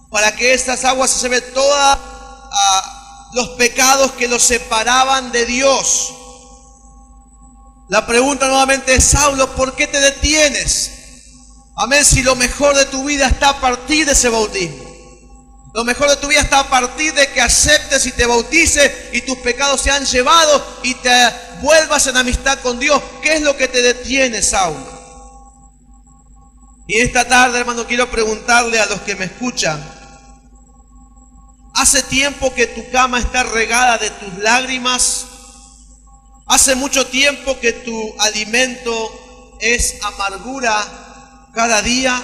para que estas aguas se lleve todos los pecados que los separaban de Dios. La pregunta nuevamente es: Saulo, ¿por qué te detienes? Amén, si lo mejor de tu vida está a partir de ese bautismo. Lo mejor de tu vida está a partir de que aceptes y te bautices y tus pecados se han llevado y te vuelvas en amistad con Dios. ¿Qué es lo que te detiene, Saulo? Y esta tarde, hermano, quiero preguntarle a los que me escuchan: ¿hace tiempo que tu cama está regada de tus lágrimas? ¿Hace mucho tiempo que tu alimento es amargura cada día?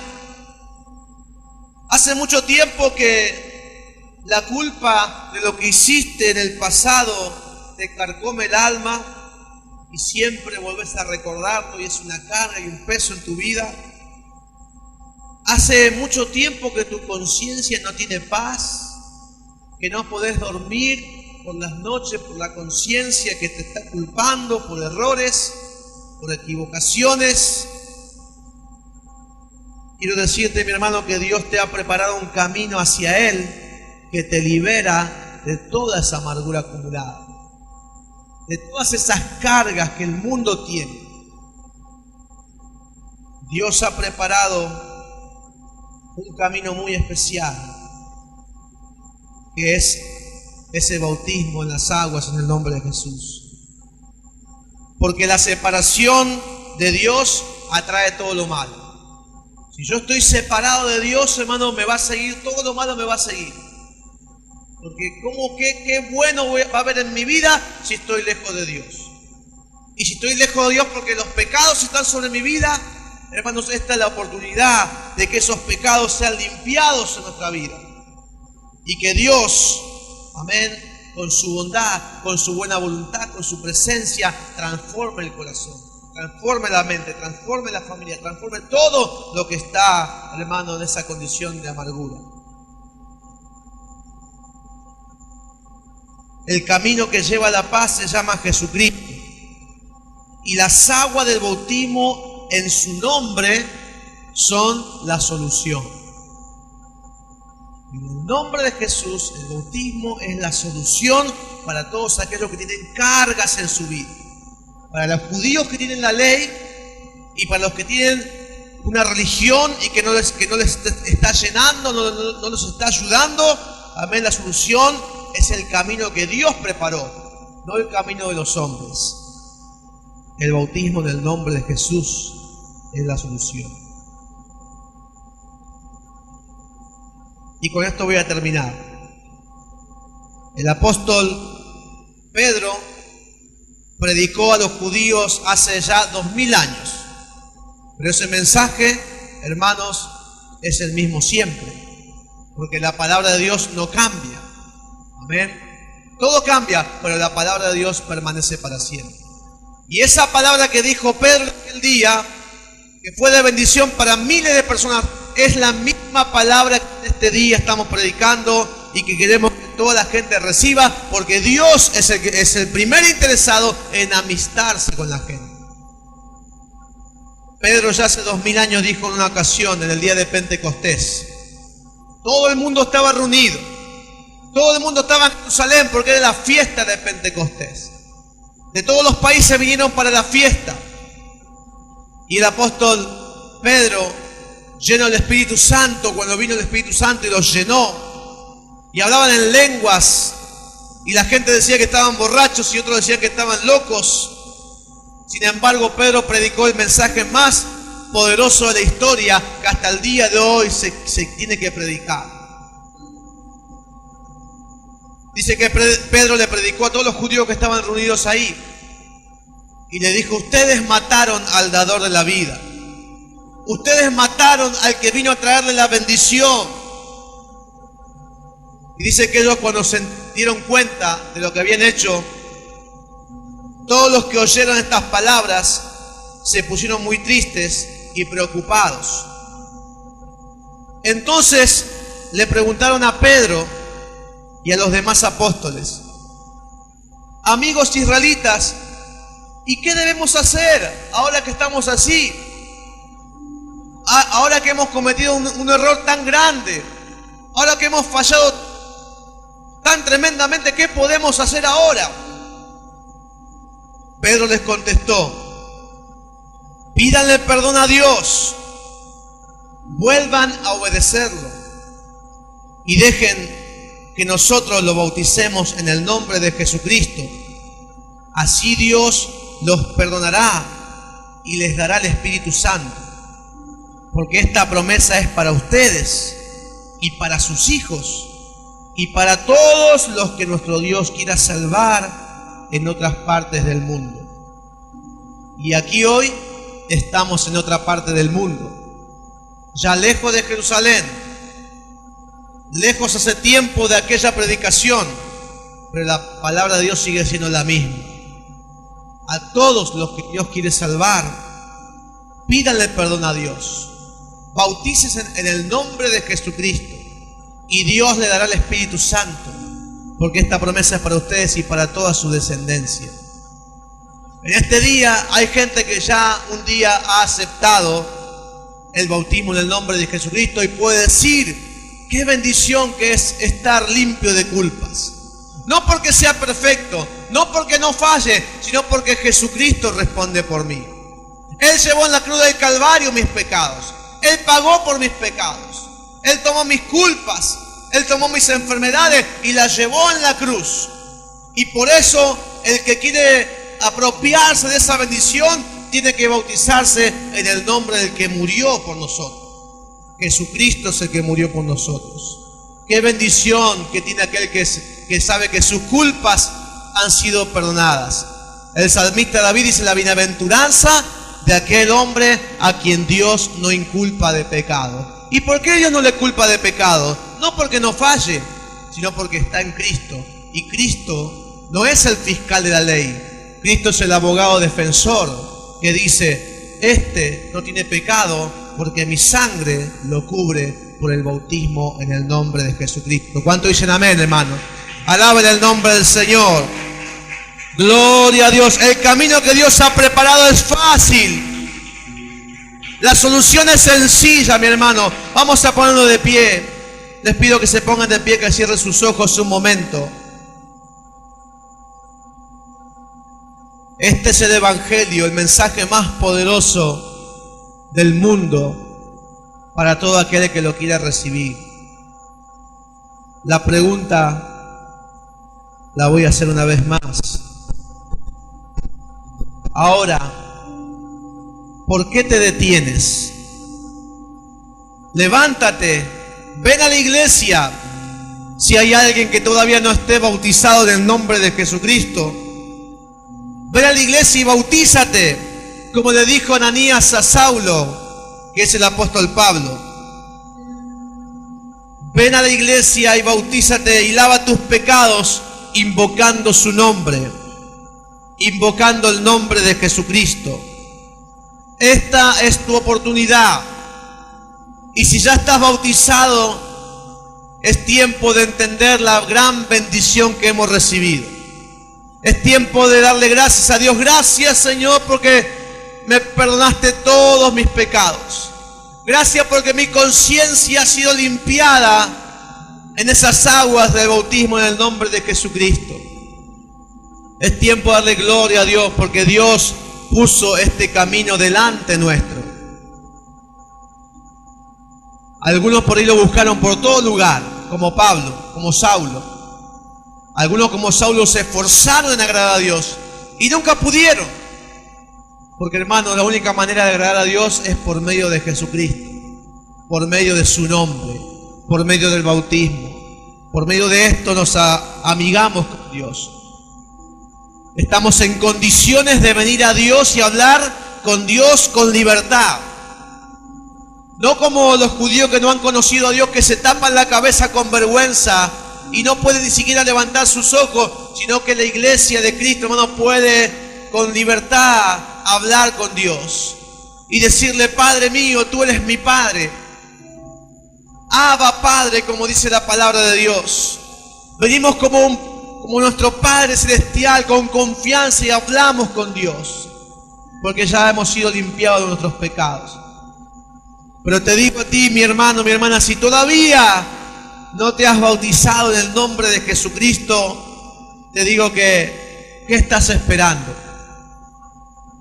¿Hace mucho tiempo que la culpa de lo que hiciste en el pasado te carcome el alma y siempre volvés a recordarlo y es una carga y un peso en tu vida? ¿Hace mucho tiempo que tu conciencia no tiene paz, que no podés dormir por las noches por la conciencia que te está culpando por errores, por equivocaciones? Quiero decirte, mi hermano, que Dios te ha preparado un camino hacia Él que te libera de toda esa amargura acumulada, de todas esas cargas que el mundo tiene. Dios ha preparado un camino muy especial, que es ese bautismo en las aguas en el nombre de Jesús. Porque la separación de Dios atrae todo lo malo. Si yo estoy separado de Dios, hermano, me va a seguir, todo lo malo me va a seguir. Porque qué bueno va a haber en mi vida si estoy lejos de Dios. Y si estoy lejos de Dios porque los pecados están sobre mi vida, hermanos, esta es la oportunidad de que esos pecados sean limpiados en nuestra vida. Y que Dios, amén, con su bondad, con su buena voluntad, con su presencia, transforme el corazón. Transforme la mente, transforme la familia, transforme todo lo que está, hermano, en esa condición de amargura. El camino que lleva a la paz se llama Jesucristo. Y las aguas del bautismo en su nombre son la solución. En el nombre de Jesús, el bautismo es la solución para todos aquellos que tienen cargas en su vida. Para los judíos que tienen la ley y para los que tienen una religión y que no les está llenando, no los está ayudando, amén, la solución es el camino que Dios preparó, no el camino de los hombres. El bautismo en el nombre de Jesús es la solución. Y con esto voy a terminar. El apóstol Pedro predicó a los judíos hace ya 2000 años. Pero ese mensaje, hermanos, es el mismo siempre. Porque la palabra de Dios no cambia. Amén. Todo cambia, pero la palabra de Dios permanece para siempre. Y esa palabra que dijo Pedro aquel día, que fue de bendición para miles de personas, es la misma palabra que este día estamos predicando y que queremos que toda la gente reciba, porque Dios es el primer interesado en amistarse con la gente. Pedro ya hace 2000 años dijo en una ocasión, en el día de Pentecostés, todo el mundo estaba reunido, todo el mundo estaba en Jerusalén porque era la fiesta de Pentecostés. De todos los países vinieron para la fiesta. Y el apóstol Pedro, lleno del Espíritu Santo, cuando vino el Espíritu Santo y los llenó, y hablaban en lenguas, y la gente decía que estaban borrachos y otros decían que estaban locos. Sin embargo, Pedro predicó el mensaje más poderoso de la historia, que hasta el día de hoy se tiene que predicar. Dice que Pedro le predicó a todos los judíos que estaban reunidos ahí, y le dijo: ustedes mataron al dador de la vida, ustedes mataron al que vino a traerle la bendición. Y dice que ellos, cuando se dieron cuenta de lo que habían hecho, todos los que oyeron estas palabras se pusieron muy tristes y preocupados. Entonces le preguntaron a Pedro y a los demás apóstoles: amigos israelitas, ¿y qué debemos hacer ahora que estamos así? ahora que hemos cometido un error tan grande, ahora que hemos fallado tan tremendamente, ¿qué podemos hacer ahora? Pedro les contestó: pídanle perdón a Dios, vuelvan a obedecerlo y dejen que nosotros lo bauticemos en el nombre de Jesucristo. Así Dios los perdonará y les dará el Espíritu Santo, porque esta promesa es para ustedes y para sus hijos y para todos los que nuestro Dios quiera salvar en otras partes del mundo. Y aquí hoy estamos en otra parte del mundo, ya lejos de Jerusalén, lejos hace tiempo de aquella predicación, pero la palabra de Dios sigue siendo la misma. A todos los que Dios quiere salvar, pídanle perdón a Dios, bautícense en el nombre de Jesucristo y Dios le dará el Espíritu Santo, porque esta promesa es para ustedes y para toda su descendencia. En este día hay gente que ya un día ha aceptado el bautismo en el nombre de Jesucristo y puede decir: qué bendición que es estar limpio de culpas. No porque sea perfecto, no porque no falle, sino porque Jesucristo responde por mí. Él llevó en la cruz del Calvario mis pecados. Él pagó por mis pecados. Él tomó mis culpas. Él tomó mis enfermedades y las llevó en la cruz. Y por eso el que quiere apropiarse de esa bendición tiene que bautizarse en el nombre del que murió por nosotros. Jesucristo es el que murió por nosotros. Qué bendición que tiene aquel que sabe que sus culpas han sido perdonadas. El salmista David dice: la bienaventuranza de aquel hombre a quien Dios no inculpa de pecado. ¿Y por qué Dios no le culpa de pecado? No porque no falle, sino porque está en Cristo. Y Cristo no es el fiscal de la ley. Cristo es el abogado defensor que dice: este no tiene pecado porque mi sangre lo cubre por el bautismo en el nombre de Jesucristo. ¿Cuánto dicen amén, hermano? Alaben el nombre del Señor. Gloria a Dios. El camino que Dios ha preparado es fácil. La solución es sencilla, mi hermano. Vamos a ponernos de pie. Les pido que se pongan de pie, que cierren sus ojos un momento. Este es el Evangelio, el mensaje más poderoso del mundo para todo aquel que lo quiera recibir. La pregunta la voy a hacer una vez más. Ahora, ¿por qué te detienes? Levántate, ven a la iglesia. Si hay alguien que todavía no esté bautizado en el nombre de Jesucristo, ven a la iglesia y bautízate, como le dijo Ananías a Saulo, que es el apóstol Pablo. Ven a la iglesia y bautízate y lava tus pecados invocando su nombre, invocando el nombre de Jesucristo. Esta es tu oportunidad. Y si ya estás bautizado, es tiempo de entender la gran bendición que hemos recibido. Es tiempo de darle gracias a Dios. Gracias, Señor, porque me perdonaste todos mis pecados. Gracias porque mi conciencia ha sido limpiada en esas aguas del bautismo en el nombre de Jesucristo. Es tiempo de darle gloria a Dios porque Dios puso este camino delante nuestro. Algunos por ahí lo buscaron por todo lugar, como Pablo, como Saulo. Algunos como Saulo se esforzaron en agradar a Dios y nunca pudieron. Porque, hermano, la única manera de agradar a Dios es por medio de Jesucristo, por medio de su nombre, por medio del bautismo. Por medio de esto nos amigamos con Dios. Estamos en condiciones de venir a Dios y hablar con Dios con libertad. No como los judíos que no han conocido a Dios, que se tapan la cabeza con vergüenza y no pueden ni siquiera levantar sus ojos, sino que la iglesia de Cristo, hermano, puede con libertad hablar con Dios y decirle: Padre mío, tú eres mi Padre. Abba, Padre, como dice la palabra de Dios. Venimos como nuestro Padre Celestial con confianza y hablamos con Dios, porque ya hemos sido limpiados de nuestros pecados. Pero te digo a ti, mi hermano, mi hermana, si todavía no te has bautizado en el nombre de Jesucristo, te digo que, ¿qué estás esperando?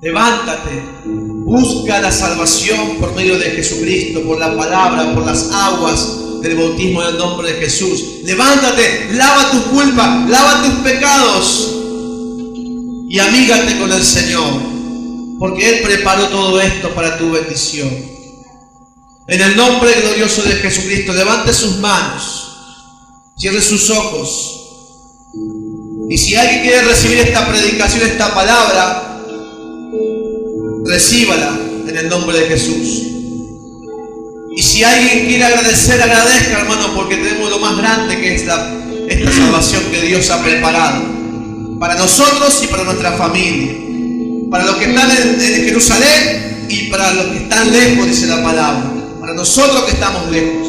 Levántate, busca la salvación por medio de Jesucristo, por la palabra, por las aguas del bautismo en el nombre de Jesús. Levántate, lava tus culpas, lava tus pecados y amígate con el Señor, porque Él preparó todo esto para tu bendición. En el nombre glorioso de Jesucristo, levante sus manos, cierre sus ojos, y si alguien quiere recibir esta predicación, esta palabra, recíbala en el nombre de Jesús. Y si alguien quiere agradecer, agradezca, hermano, porque tenemos lo más grande que es esta salvación que Dios ha preparado para nosotros y para nuestra familia, para los que están en Jerusalén y para los que están lejos, dice la palabra, para nosotros que estamos lejos.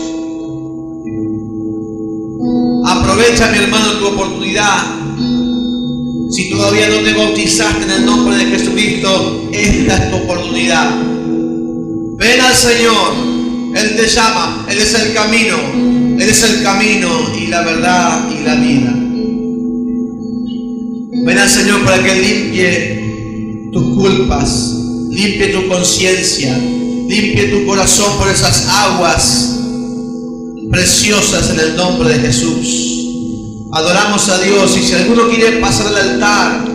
Aprovecha, mi hermano, tu oportunidad. Si todavía no te bautizaste en el nombre de Jesucristo, esta es tu oportunidad. Ven al Señor, Él te llama, Él es el camino y la verdad y la vida. Ven al Señor para que limpie tus culpas, limpie tu conciencia, limpie tu corazón por esas aguas preciosas en el nombre de Jesús. Adoramos a Dios, y si alguno quiere pasar al altar